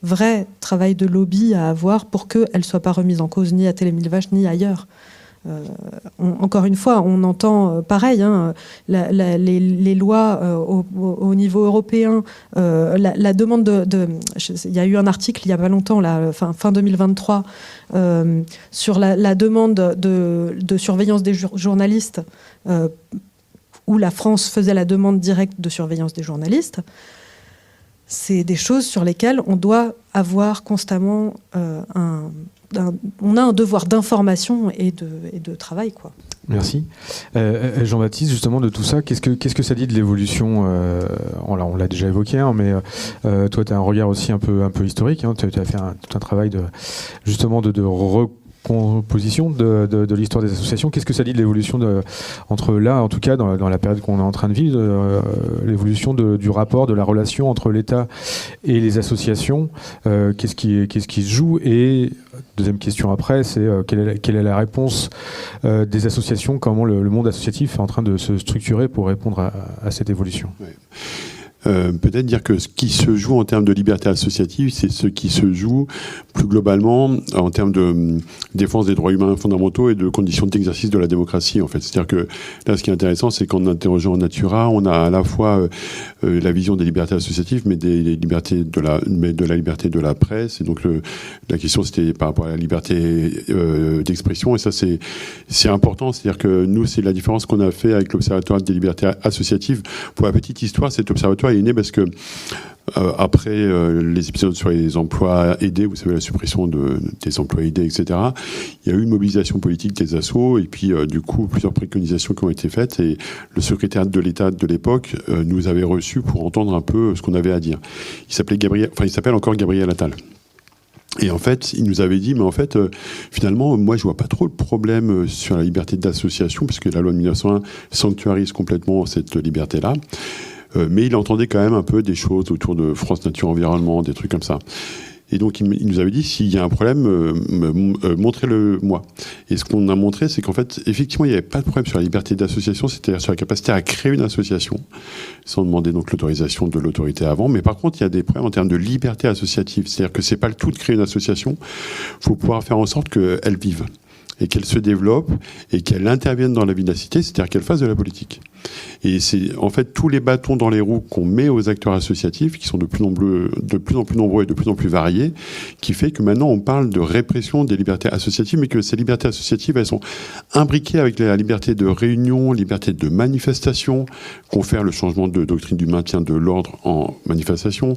vrai travail de lobby à avoir pour qu'elle ne soit pas remise en cause ni à Télé Mille Vaches ni ailleurs. Encore une fois, on entend pareil, les lois au niveau européen, la demande il y a eu un article il n'y a pas longtemps, fin 2023, sur la demande de surveillance des journalistes, où la France faisait la demande directe de surveillance des journalistes. C'est des choses sur lesquelles on doit avoir constamment on a un devoir d'information et de travail, quoi. Merci. Jean-Baptiste, justement, de tout ça, qu'est-ce que ça dit de l'évolution on l'a déjà évoqué, mais toi, tu as un regard aussi un peu historique. Tu as fait tout un travail de recomposition de l'histoire des associations. Qu'est-ce que ça dit de l'évolution entre là, en tout cas, dans la période qu'on est en train de vivre, l'évolution du rapport, de la relation entre l'État et les associations, qu'est-ce qui se joue? Et deuxième question après, c'est quelle est la réponse des associations, comment le monde associatif est en train de se structurer pour répondre à cette évolution? Ouais. Peut-être dire que ce qui se joue en termes de liberté associative, c'est ce qui se joue plus globalement en termes de défense des droits humains fondamentaux et de conditions d'exercice de la démocratie, en fait. C'est-à-dire que là, ce qui est intéressant, c'est qu'en interrogeant Natura, on a à la fois la vision des libertés associatives, mais de la liberté de la presse. Et donc la question, c'était par rapport à la liberté d'expression. Et ça, c'est important. C'est-à-dire que nous, c'est la différence qu'on a fait avec l'Observatoire des libertés associatives. Pour la petite histoire, cet observatoire est né parce que après les épisodes sur les emplois aidés, vous savez, la suppression des emplois aidés, etc., il y a eu une mobilisation politique des assos et puis du coup plusieurs préconisations qui ont été faites et le secrétaire de l'État de l'époque nous avait reçus pour entendre un peu ce qu'on avait à dire. Il s'appelle encore Gabriel Attal. Et en fait, il nous avait dit, mais en fait, finalement, moi, je vois pas trop le problème sur la liberté d'association, puisque la loi de 1901 sanctuarise complètement cette liberté-là. mais il entendait quand même un peu des choses autour de France Nature Environnement, des trucs comme ça. Et donc, il nous avait dit, s'il y a un problème, montrez-le moi. Et ce qu'on a montré, c'est qu'en fait, effectivement, il n'y avait pas de problème sur la liberté d'association, c'est-à-dire sur la capacité à créer une association, sans demander donc l'autorisation de l'autorité avant. Mais par contre, il y a des problèmes en termes de liberté associative. C'est-à-dire que c'est pas le tout de créer une association. Il faut pouvoir faire en sorte qu'elle vive, et qu'elle se développe, et qu'elle intervienne dans la vie de la cité, c'est-à-dire qu'elle fasse de la politique. Et c'est en fait tous les bâtons dans les roues qu'on met aux acteurs associatifs, qui sont de plus en plus nombreux et de plus en plus variés, qui fait que maintenant on parle de répression des libertés associatives, mais que ces libertés associatives, elles sont imbriquées avec la liberté de réunion, liberté de manifestation, confère le changement de doctrine du maintien de l'ordre en manifestation,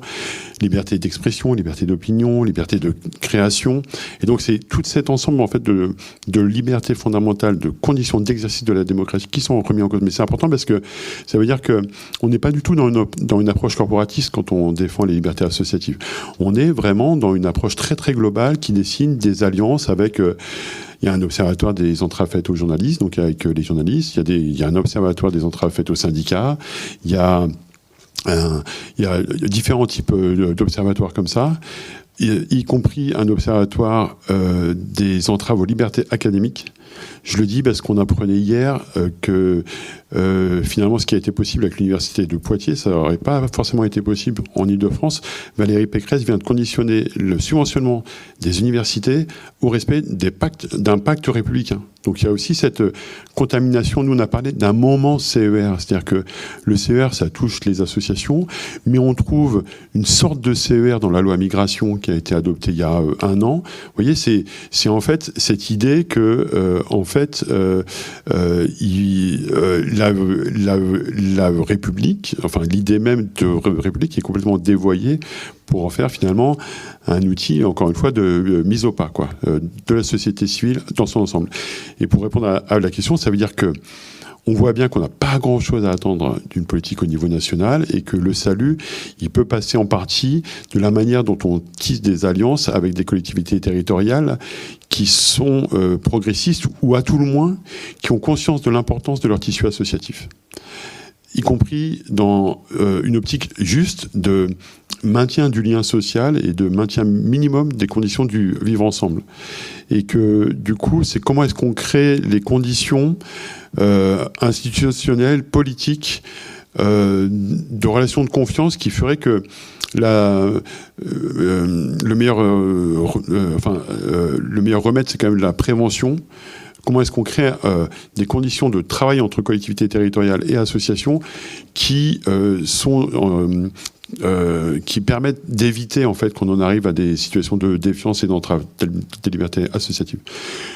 liberté d'expression, liberté d'opinion, liberté de création. Et donc c'est tout cet ensemble en fait de libertés fondamentales, de conditions d'exercice de la démocratie qui sont remis en cause. Mais c'est important parce que ça veut dire qu'on n'est pas du tout dans une approche corporatiste quand on défend les libertés associatives. On est vraiment dans une approche très très globale qui dessine des alliances avec... il y a un observatoire des entraves faites aux journalistes, donc avec les journalistes. Il y a un observatoire des entraves faites aux syndicats. Il y a différents types d'observatoires comme ça, y compris un observatoire des entraves aux libertés académiques. Je le dis parce qu'on apprenait hier que finalement ce qui a été possible avec l'université de Poitiers, ça n'aurait pas forcément été possible en Ile-de-France. Valérie Pécresse vient de conditionner le subventionnement des universités au respect d'un pacte républicain. Donc il y a aussi cette contamination. Nous, on a parlé d'un moment CER, c'est-à-dire que le CER, ça touche les associations, mais on trouve une sorte de CER dans la loi migration qui a été adoptée il y a 1 an. Vous voyez, c'est en fait cette idée que la République, enfin l'idée même de République est complètement dévoyée pour en faire finalement un outil, encore une fois, de mise au pas, quoi, de la société civile dans son ensemble. Et pour répondre à la question, ça veut dire que on voit bien qu'on n'a pas grand-chose à attendre d'une politique au niveau national et que le salut, il peut passer en partie de la manière dont on tisse des alliances avec des collectivités territoriales qui sont progressistes ou à tout le moins qui ont conscience de l'importance de leur tissu associatif, y compris dans une optique juste de maintien du lien social et de maintien minimum des conditions du vivre ensemble. Et que du coup, c'est comment est-ce qu'on crée les conditions institutionnelles, politiques, de relations de confiance qui feraient que le meilleur remède, c'est quand même la prévention. Comment est-ce qu'on crée des conditions de travail entre collectivités territoriales et associations qui qui permettent d'éviter en fait qu'on en arrive à des situations de défiance et d'entrave des libertés associatives.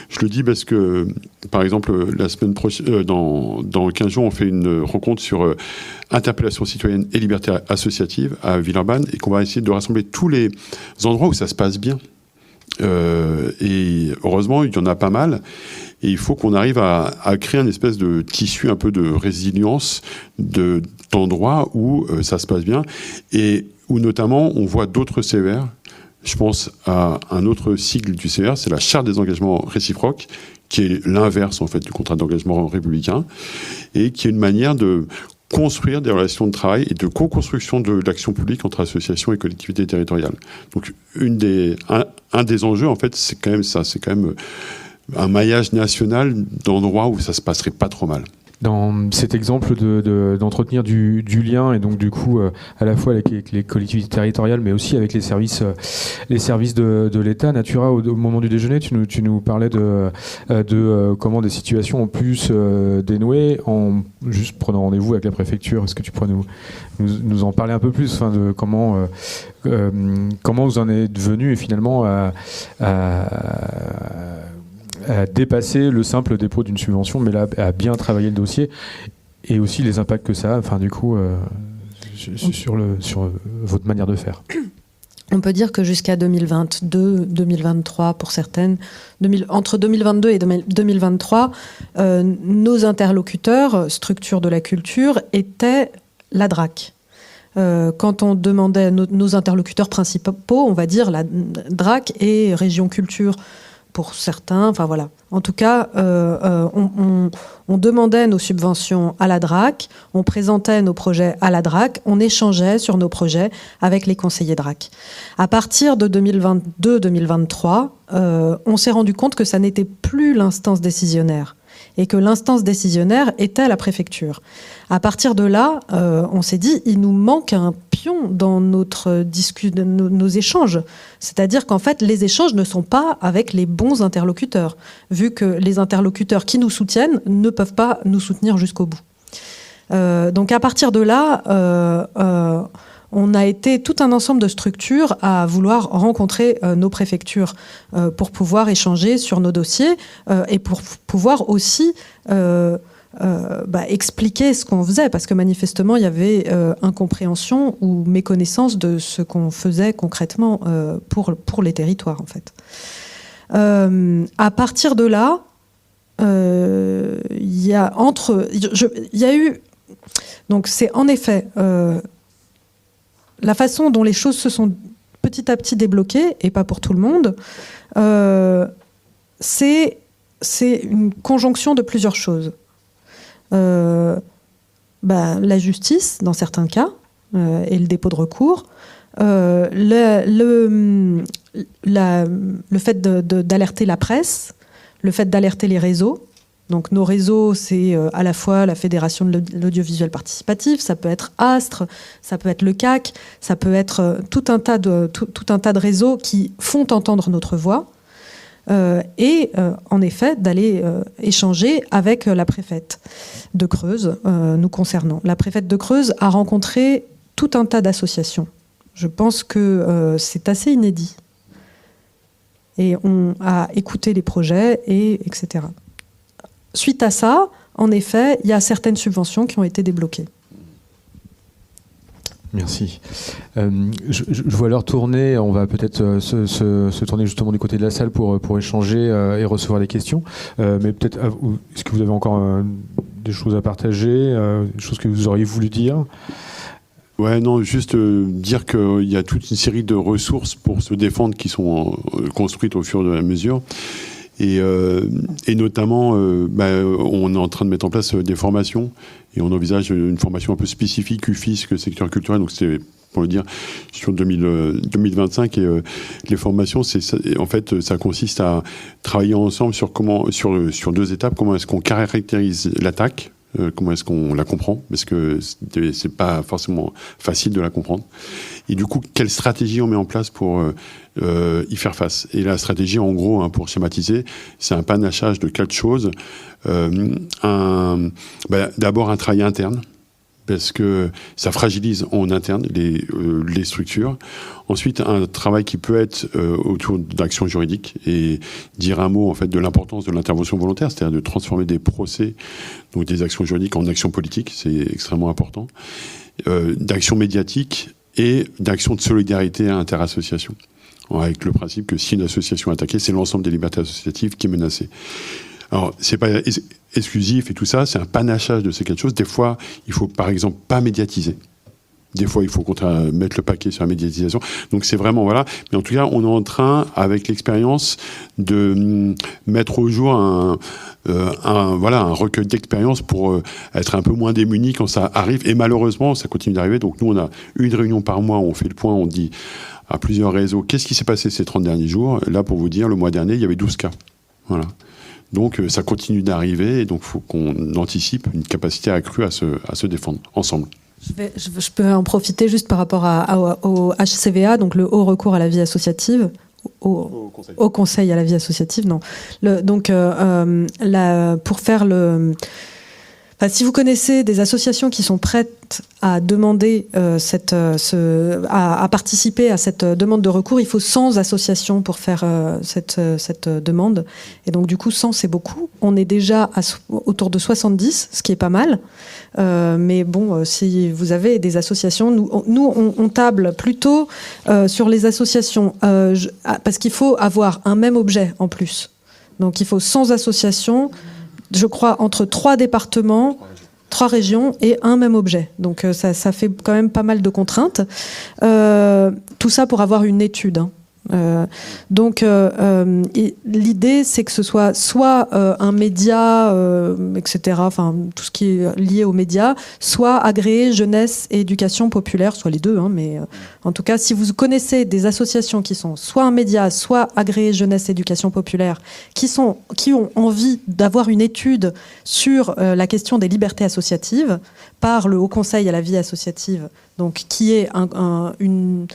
Je le dis parce que, par exemple, la semaine prochaine, dans 15 jours, on fait une rencontre sur interpellation citoyenne et liberté associative à Villeurbanne et qu'on va essayer de rassembler tous les endroits où ça se passe bien. Et heureusement, il y en a pas mal. Et il faut qu'on arrive à créer un espèce de tissu un peu de résilience d'endroits où ça se passe bien et où notamment on voit d'autres CER. Je pense à un autre sigle du CER, c'est la charte des engagements réciproques, qui est l'inverse en fait du contrat d'engagement républicain et qui est une manière de construire des relations de travail et de co-construction de l'action publique entre associations et collectivités territoriales. Donc un des enjeux en fait, c'est quand même ça, c'est quand même un maillage national d'endroits où ça se passerait pas trop mal. Dans cet exemple d'entretenir du lien et donc du coup à la fois avec les collectivités territoriales mais aussi avec les services de l'État, Natura, au moment du déjeuner, tu nous parlais de comment des situations ont pu se dénouer en juste prenant rendez-vous avec la préfecture. Est-ce que tu pourrais nous en parler un peu plus, enfin, de comment vous en êtes venu et finalement à dépasser le simple dépôt d'une subvention, mais là, à bien travailler le dossier et aussi les impacts que ça a, enfin, du coup, sur votre manière de faire. On peut dire que jusqu'à 2022, 2023 pour certaines, entre 2022 et 2023, nos interlocuteurs, structures de la culture, étaient la DRAC. Quand on demandait à nos interlocuteurs principaux, on va dire la DRAC et Région Culture pour certains. Enfin voilà. En tout cas, on demandait nos subventions à la DRAC, on présentait nos projets à la DRAC, on échangeait sur nos projets avec les conseillers DRAC. À partir de 2022-2023, on s'est rendu compte que ça n'était plus l'instance décisionnaire et que l'instance décisionnaire était la préfecture. À partir de là, on s'est dit, il nous manque un pion dans nos échanges. C'est-à-dire qu'en fait, les échanges ne sont pas avec les bons interlocuteurs, vu que les interlocuteurs qui nous soutiennent ne peuvent pas nous soutenir jusqu'au bout. Donc à partir de là, on a été tout un ensemble de structures à vouloir rencontrer nos préfectures pour pouvoir échanger sur nos dossiers et pour pouvoir aussi expliquer ce qu'on faisait, parce que manifestement il y avait incompréhension ou méconnaissance de ce qu'on faisait concrètement pour les territoires en fait. À partir de là, il y a eu, donc c'est en effet la façon dont les choses se sont petit à petit débloquées, et pas pour tout le monde, c'est une conjonction de plusieurs choses. La justice, dans certains cas, et le dépôt de recours, le fait d'alerter la presse, le fait d'alerter les réseaux. Donc nos réseaux, c'est à la fois la Fédération de l'audiovisuel participatif, ça peut être Astre, ça peut être le CAC, ça peut être tout un tas de réseaux qui font entendre notre voix. En effet, d'aller échanger avec la préfète de Creuse, nous concernant. La préfète de Creuse a rencontré tout un tas d'associations. Je pense que c'est assez inédit. Et on a écouté les projets, etc. Suite à ça, en effet, il y a certaines subventions qui ont été débloquées. Merci. Je vois l'heure tourner. On va peut-être se tourner justement du côté de la salle pour échanger et recevoir des questions. Mais peut-être, est-ce que vous avez encore des choses à partager, des choses que vous auriez voulu dire ? Ouais, non, juste dire qu'il y a toute une série de ressources pour se défendre qui sont construites au fur et à mesure. Et notamment, on est en train de mettre en place des formations et on envisage une formation un peu spécifique UFISC, secteur culturel. Donc c'est pour le dire sur 2025 et les formations, en fait, ça consiste à travailler ensemble sur deux étapes. Comment est-ce qu'on caractérise l'attaque? Comment est-ce qu'on la comprend? Parce que c'est pas forcément facile de la comprendre. Et du coup, quelle stratégie on met en place pour y faire face? Et la stratégie, en gros, pour schématiser, c'est un panachage de 4 choses. D'abord, un travail interne, parce que ça fragilise en interne les structures. Ensuite, un travail qui peut être autour d'actions juridiques et dire un mot en fait de l'importance de l'intervention volontaire, c'est-à-dire de transformer des procès, donc des actions juridiques, en actions politiques, c'est extrêmement important. D'actions médiatiques et d'actions de solidarité interassociation, avec le principe que si une association est attaquée, c'est l'ensemble des libertés associatives qui est menacé. Alors, c'est pas exclusif et tout ça, c'est un panachage de ces quatre choses. Des fois, il faut par exemple pas médiatiser. Des fois, il faut mettre le paquet sur la médiatisation. Donc, c'est vraiment, voilà. Mais en tout cas, on est en train, avec l'expérience, de mettre au jour un recueil d'expérience pour être un peu moins démunis quand ça arrive. Et malheureusement, ça continue d'arriver. Donc, nous, on a une réunion par mois où on fait le point, on dit à plusieurs réseaux, qu'est-ce qui s'est passé ces 30 derniers jours? Là, pour vous dire, le mois dernier, il y avait 12 cas. Voilà. Donc, ça continue d'arriver. Et donc, il faut qu'on anticipe une capacité accrue à se défendre ensemble. Je peux en profiter juste par rapport au HCVA, donc le haut recours à la vie associative, au conseil à la vie associative, non. Pour faire le... Enfin, si vous connaissez des associations qui sont prêtes à demander à participer à cette demande de recours, il faut 100 associations pour faire cette demande. Et donc, du coup, 100, c'est beaucoup. On est déjà autour de 70, ce qui est pas mal. Mais bon, si vous avez des associations, nous on table plutôt sur les associations, parce qu'il faut avoir un même objet en plus. Donc, il faut 100 associations, je crois, entre 3 départements, 3 régions et un même objet. Donc ça fait quand même pas mal de contraintes. Tout ça pour avoir une étude. Donc l'idée, c'est que ce soit un média, etc., enfin tout ce qui est lié aux médias, soit agréé jeunesse et éducation populaire, soit les deux, hein, mais en tout cas, si vous connaissez des associations qui sont soit un média, soit agréé jeunesse et éducation populaire, qui ont envie d'avoir une étude sur la question des libertés associatives par le Haut Conseil à la vie associative, donc qui est une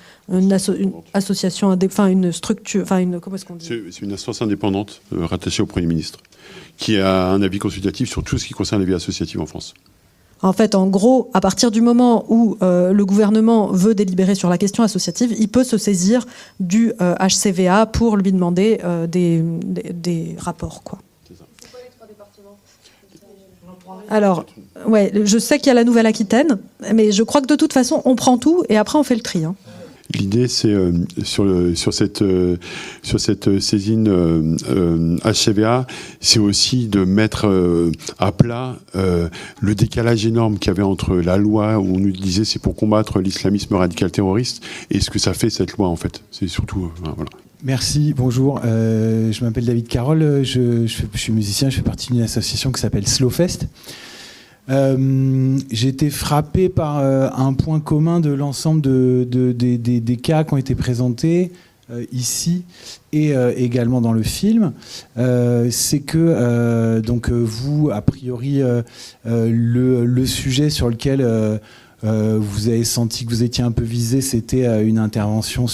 association, une structure, comment est-ce qu'on dit ? C'est une instance indépendante rattachée au Premier ministre, qui a un avis consultatif sur tout ce qui concerne la vie associative en France. En fait, en gros, à partir du moment où le gouvernement veut délibérer sur la question associative, il peut se saisir du HCVA pour lui demander des rapports, quoi. C'est ça. C'est quoi les 3 départements ? Alors, ouais, je sais qu'il y a la Nouvelle-Aquitaine, mais je crois que de toute façon, on prend tout et après on fait le tri. Hein. L'idée, c'est sur cette saisine HCVA, c'est aussi de mettre à plat le décalage énorme qu'il y avait entre la loi où on nous disait c'est pour combattre l'islamisme radical terroriste et ce que ça fait cette loi en fait. C'est surtout voilà. Merci, bonjour. Je m'appelle David Carole, je suis musicien, je fais partie d'une association qui s'appelle Slowfest. J'ai été frappé par un point commun de l'ensemble des cas qui ont été présentés ici et également dans le film. C'est que donc vous, a priori, le sujet sur lequel vous avez senti que vous étiez un peu visé, c'était une intervention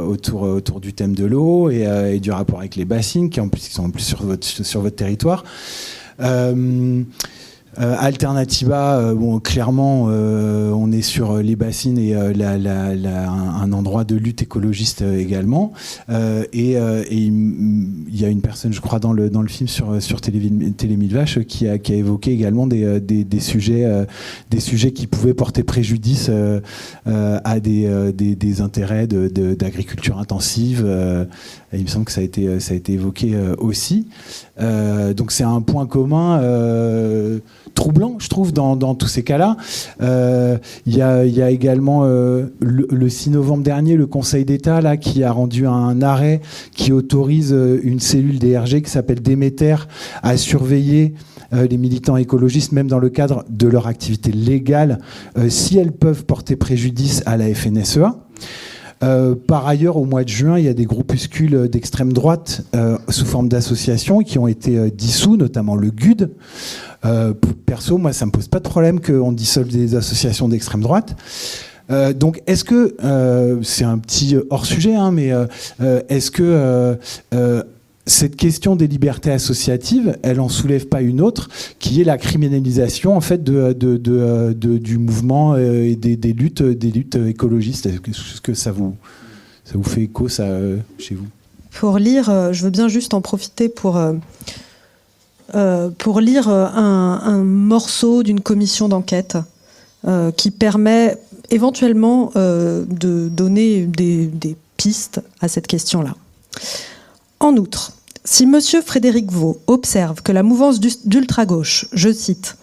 autour du thème de l'eau et du rapport avec les bassines qui sont en plus sur votre territoire. Alternativa, clairement, on est sur les bassines et un endroit de lutte écologiste également. Et il y a une personne, je crois, dans le film sur Télé 1000 Vaches qui a évoqué également des sujets qui pouvaient porter préjudice à des intérêts d'agriculture intensive. Il me semble que ça a été évoqué aussi. Donc c'est un point commun troublant, je trouve, dans tous ces cas-là. Il y a également le 6 novembre dernier, le Conseil d'État là, qui a rendu un arrêt qui autorise une cellule DRG qui s'appelle Déméter à surveiller les militants écologistes, même dans le cadre de leur activité légale, si elles peuvent porter préjudice à la FNSEA. Par ailleurs, au mois de juin, il y a des groupuscules d'extrême droite sous forme d'associations qui ont été dissous, notamment le GUD. Perso, moi, ça me pose pas de problème qu'on dissolve des associations d'extrême droite. Donc, est-ce que, c'est un petit hors-sujet, hein, mais est-ce que cette question des libertés associatives, elle en soulève pas une autre, qui est la criminalisation en fait du mouvement et des luttes écologistes. Est-ce que ça vous fait écho ça chez vous ? Pour lire, je veux bien juste en profiter pour lire un morceau d'une commission d'enquête qui permet éventuellement de donner des pistes à cette question-là. En outre, si M. Frédéric Vaux observe que la mouvance d'ultra-gauche, je cite,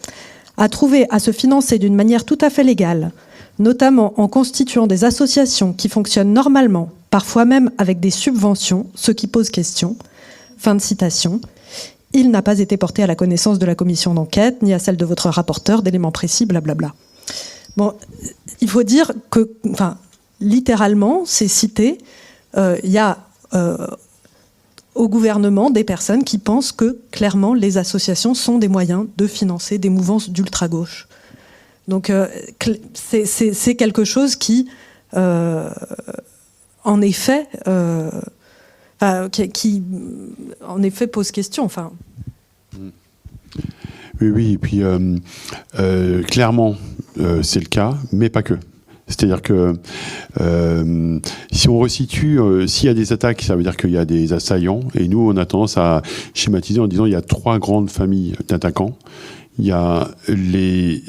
a trouvé à se financer d'une manière tout à fait légale, notamment en constituant des associations qui fonctionnent normalement, parfois même avec des subventions, ce qui pose question, fin de citation, il n'a pas été porté à la connaissance de la commission d'enquête, ni à celle de votre rapporteur d'éléments précis, blablabla. Bon, il faut dire que, littéralement, c'est cité, il y a au gouvernement des personnes qui pensent que, clairement, les associations sont des moyens de financer des mouvances d'ultra-gauche. Donc, c'est quelque chose qui, en effet, qui en effet, pose question. Oui, et puis, clairement, c'est le cas, mais pas que. C'est-à-dire que si on resitue, s'il y a des attaques, ça veut dire qu'il y a des assaillants. Et nous, on a tendance à schématiser en disant qu'il y a 3 grandes familles d'attaquants. Il y a les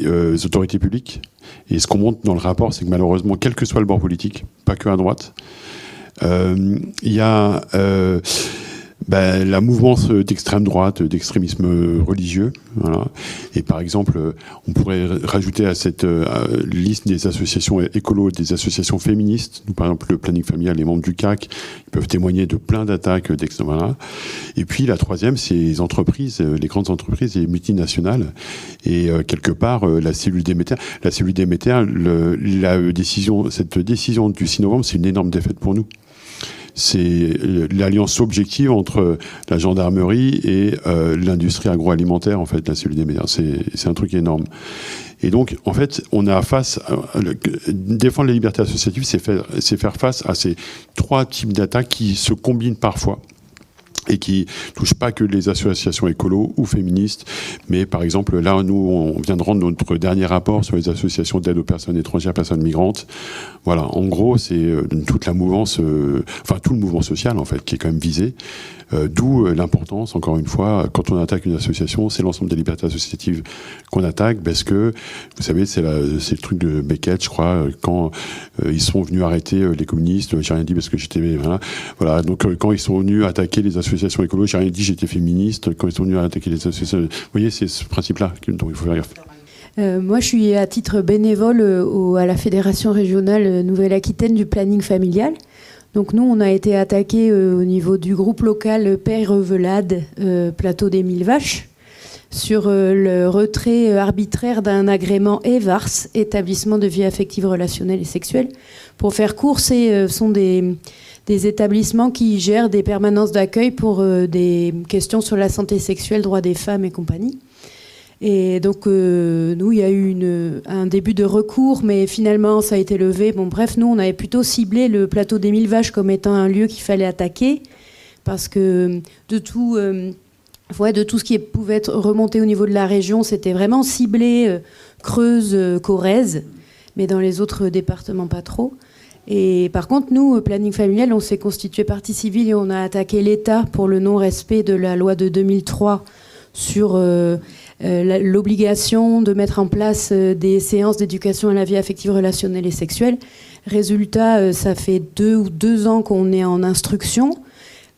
autorités publiques. Et ce qu'on montre dans le rapport, c'est que malheureusement, quel que soit le bord politique, pas que à droite, il y a La mouvance d'extrême droite, d'extrémisme religieux. Voilà. Et par exemple, on pourrait rajouter à cette liste des associations écolo, des associations féministes. Nous, par exemple, le planning familial, les membres du CAC, ils peuvent témoigner de plein d'attaques d'extrême droite. Voilà. Et puis la troisième, c'est les entreprises, les grandes entreprises, les multinationales. Et quelque part, la cellule Déméter, cette décision du 6 novembre, c'est une énorme défaite pour nous. C'est l'alliance objective entre la gendarmerie et l'industrie agroalimentaire, en fait, la cellule Déméter. C'est un truc énorme. Et donc, en fait, on a défendre les libertés associatives, c'est faire face à ces trois types d'attaques qui se combinent parfois et qui touchent pas que les associations écolo ou féministes, mais par exemple, là, nous, on vient de rendre notre dernier rapport sur les associations d'aide aux personnes étrangères, personnes migrantes. Voilà, en gros, c'est toute la mouvance, tout le mouvement social, en fait, qui est quand même visé. D'où l'importance, encore une fois, quand on attaque une association, c'est l'ensemble des libertés associatives qu'on attaque, parce que, vous savez, c'est le truc de Beckett, je crois, quand ils sont venus arrêter les communistes, j'ai rien dit parce que j'étais... Voilà, donc quand ils sont venus attaquer les associations écolo, j'ai rien dit, j'étais féministe, quand ils sont venus attaquer les associations... Vous voyez, c'est ce principe-là dont il faut faire gaffe. Moi, je suis à titre bénévole à la Fédération régionale Nouvelle-Aquitaine du planning familial. Donc nous, on a été attaqués au niveau du groupe local Père-Revelade, Plateau des Mille Vaches, sur le retrait arbitraire d'un agrément EVARS, établissement de vie affective, relationnelle et sexuelle. Pour faire court, ce sont des établissements qui gèrent des permanences d'accueil pour des questions sur la santé sexuelle, droits des femmes et compagnie. Et donc, nous, il y a eu un début de recours, mais finalement, ça a été levé. Bon, bref, nous, on avait plutôt ciblé le plateau des Mille Vaches comme étant un lieu qu'il fallait attaquer, parce que de tout ce qui pouvait être remonté au niveau de la région, c'était vraiment ciblé Creuse, Corrèze, mais dans les autres départements, pas trop. Et par contre, nous, Planning Familial, on s'est constitué partie civile et on a attaqué l'État pour le non-respect de la loi de 2003 sur... l'obligation de mettre en place des séances d'éducation à la vie affective, relationnelle et sexuelle. Résultat, ça fait 2 ans qu'on est en instruction,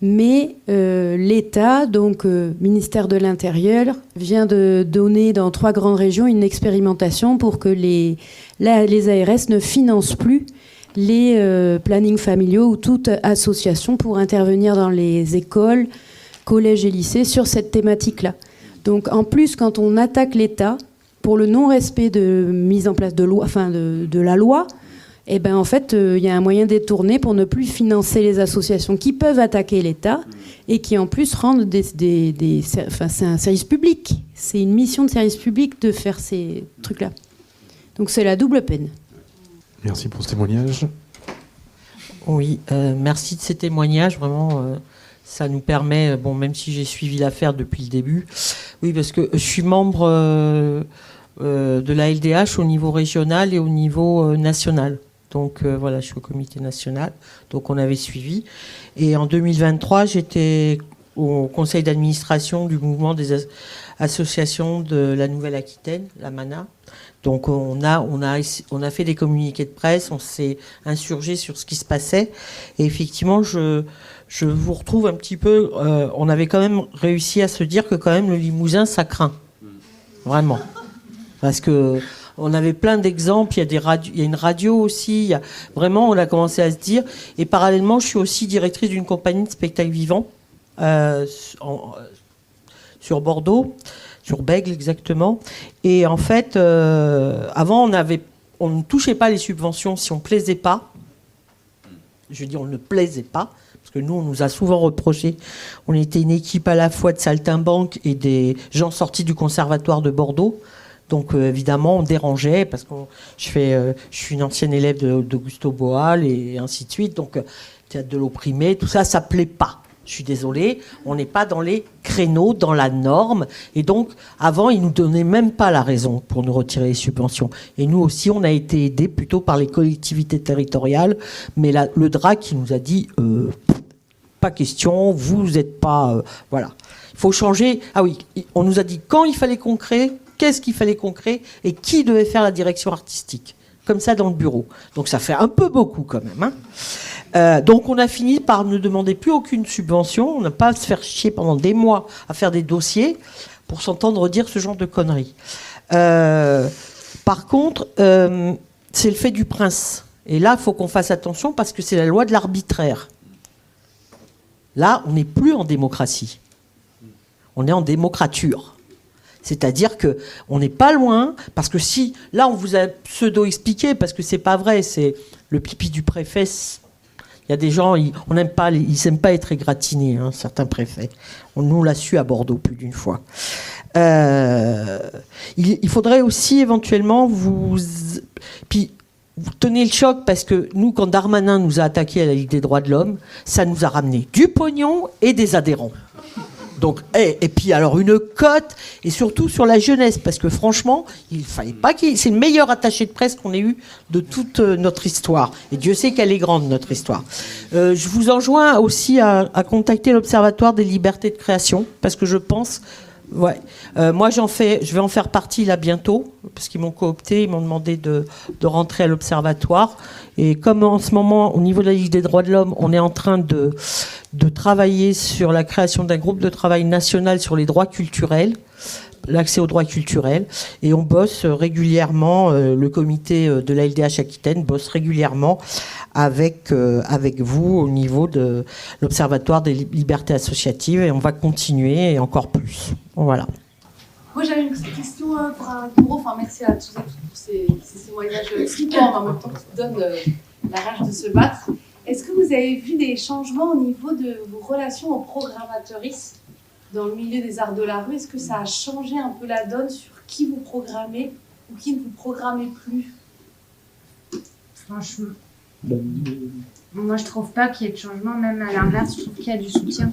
mais l'État, donc ministère de l'Intérieur, vient de donner dans 3 grandes régions une expérimentation pour que les ARS ne financent plus les plannings familiaux ou toute association pour intervenir dans les écoles, collèges et lycées sur cette thématique-là. Donc, en plus, quand on attaque l'État pour le non-respect de mise en place de loi, de la loi, eh ben, en fait, il y a un moyen détourné pour ne plus financer les associations qui peuvent attaquer l'État et qui, en plus, rendent c'est un service public. C'est une mission de service public de faire ces trucs-là. Donc, c'est la double peine. Merci pour ce témoignage. Oui, merci de ces témoignages, vraiment... Ça nous permet, même si j'ai suivi l'affaire depuis le début, oui, parce que je suis membre de la LDH au niveau régional et au niveau national. Donc voilà, je suis au comité national, donc on avait suivi. Et en 2023, j'étais au conseil d'administration du mouvement des associations de la Nouvelle-Aquitaine, la MANA. Donc on a fait des communiqués de presse, on s'est insurgé sur ce qui se passait. Et effectivement, je vous retrouve un petit peu... on avait quand même réussi à se dire que quand même le Limousin, ça craint. Vraiment. Parce que on avait plein d'exemples, il y a une radio aussi. Vraiment, on a commencé à se dire... Et parallèlement, je suis aussi directrice d'une compagnie de spectacle vivant sur Bordeaux, sur Bègle exactement. Et en fait, avant, on ne touchait pas les subventions si on ne plaisait pas. Je dis on ne plaisait pas. Parce que nous, on nous a souvent reproché, on était une équipe à la fois de saltimbanques et des gens sortis du conservatoire de Bordeaux. Donc évidemment, on dérangeait, parce que je suis une ancienne élève d'Augusto Boal et ainsi de suite. Donc théâtre de l'opprimé, tout ça, ça ne plaît pas. Je suis désolée, on n'est pas dans les créneaux, dans la norme. Et donc, avant, ils ne nous donnaient même pas la raison pour nous retirer les subventions. Et nous aussi, on a été aidés plutôt par les collectivités territoriales. Mais le DRAC, qui nous a dit, pas question, vous n'êtes pas... voilà. Il faut changer. Ah oui, on nous a dit quand il fallait qu'on crée, qu'est-ce qu'il fallait qu'on crée et qui devait faire la direction artistique. comme ça dans le bureau. Donc ça fait un peu beaucoup quand même. Hein. Donc on a fini par ne demander plus aucune subvention. On n'a pas à se faire chier pendant des mois à faire des dossiers pour s'entendre dire ce genre de conneries. Par contre, c'est le fait du prince. Et là, il faut qu'on fasse attention parce que c'est la loi de l'arbitraire. Là, on n'est plus en démocratie. On est en démocrature. C'est-à-dire qu'on n'est pas loin, parce que si, là, on vous a pseudo-expliqué, parce que c'est pas vrai, c'est le pipi du préfet. Il y a des gens, ils n'aiment pas être égratignés, hein, certains préfets. Nous, on l'a su à Bordeaux plus d'une fois. Il faudrait aussi éventuellement puis, vous tenez le choc, parce que nous, quand Darmanin nous a attaqués à la Ligue des droits de l'homme, ça nous a ramené du pognon et des adhérents. Donc, et puis alors une cote, et surtout sur la jeunesse, parce que franchement, il fallait pas c'est le meilleur attaché de presse qu'on ait eu de toute notre histoire. Et Dieu sait qu'elle est grande, notre histoire. Je vous enjoins aussi à contacter l'Observatoire des libertés de création, parce que je pense... Ouais. Moi, je vais en faire partie là bientôt, parce qu'ils m'ont coopté, ils m'ont demandé de rentrer à l'Observatoire. Et comme en ce moment, au niveau de la Ligue des droits de l'homme, on est en train de travailler sur la création d'un groupe de travail national sur les droits culturels, l'accès aux droits culturels, et on bosse régulièrement, le comité de la LDH Aquitaine bosse régulièrement avec vous au niveau de l'Observatoire des libertés associatives, et on va continuer et encore plus. Voilà. Moi, j'avais une petite question pour un gros. Enfin, merci à tous et toutes pour ces témoignages flippants, mais en même temps qui donnent la rage de se battre. Est-ce que vous avez vu des changements au niveau de vos relations aux programmatrices dans le milieu des arts de la rue? Est-ce que ça a changé un peu la donne sur qui vous programmez ou qui ne vous programmez plus? Franchement, moi je trouve pas qu'il y ait de changement, même à l'inverse, je trouve qu'il y a du soutien.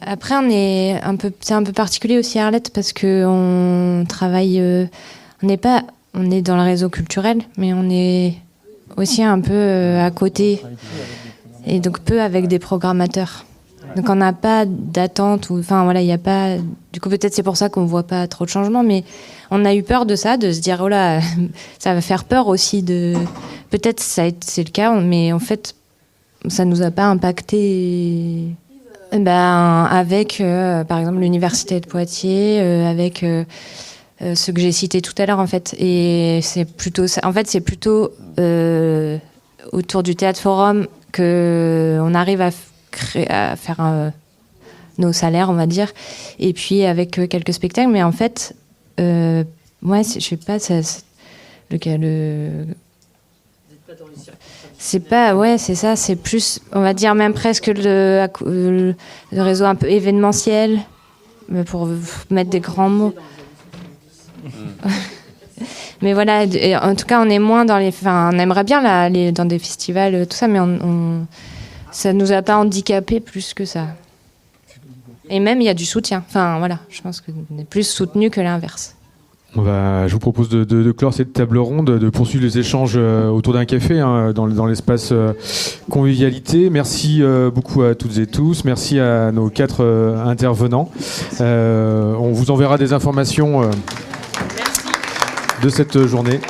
Après, c'est un peu particulier aussi Arlette, parce que on travaille, on est dans le réseau culturel, mais on est aussi un peu à côté, et donc peu avec des programmateurs. Donc on n'a pas d'attente, enfin voilà, il y a pas. Du coup, peut-être c'est pour ça qu'on voit pas trop de changements, mais on a eu peur de ça, de se dire oh là, ça va faire peur aussi de. Peut-être c'est le cas, mais en fait, ça nous a pas impacté. Avec par exemple l'université de Poitiers, avec ceux que j'ai cités tout à l'heure en fait, et c'est plutôt ça. En fait, c'est plutôt autour du Théâtre Forum que on arrive à faire nos salaires, on va dire, et puis avec quelques spectacles, mais en fait, moi, je sais pas, c'est pas, ouais, c'est ça, c'est plus, on va dire même presque le réseau un peu événementiel, pour mettre des grands mots. Mais voilà, en tout cas, on est moins dans on aimerait bien aller dans des festivals, tout ça, mais ça nous a pas handicapés plus que ça. Et même, il y a du soutien. Enfin, voilà, je pense qu'on est plus soutenu que l'inverse. Je vous propose de clore cette table ronde, de poursuivre les échanges autour d'un café, hein, dans l'espace convivialité. Merci beaucoup à toutes et tous. Merci à nos 4 intervenants. On vous enverra des informations de cette journée.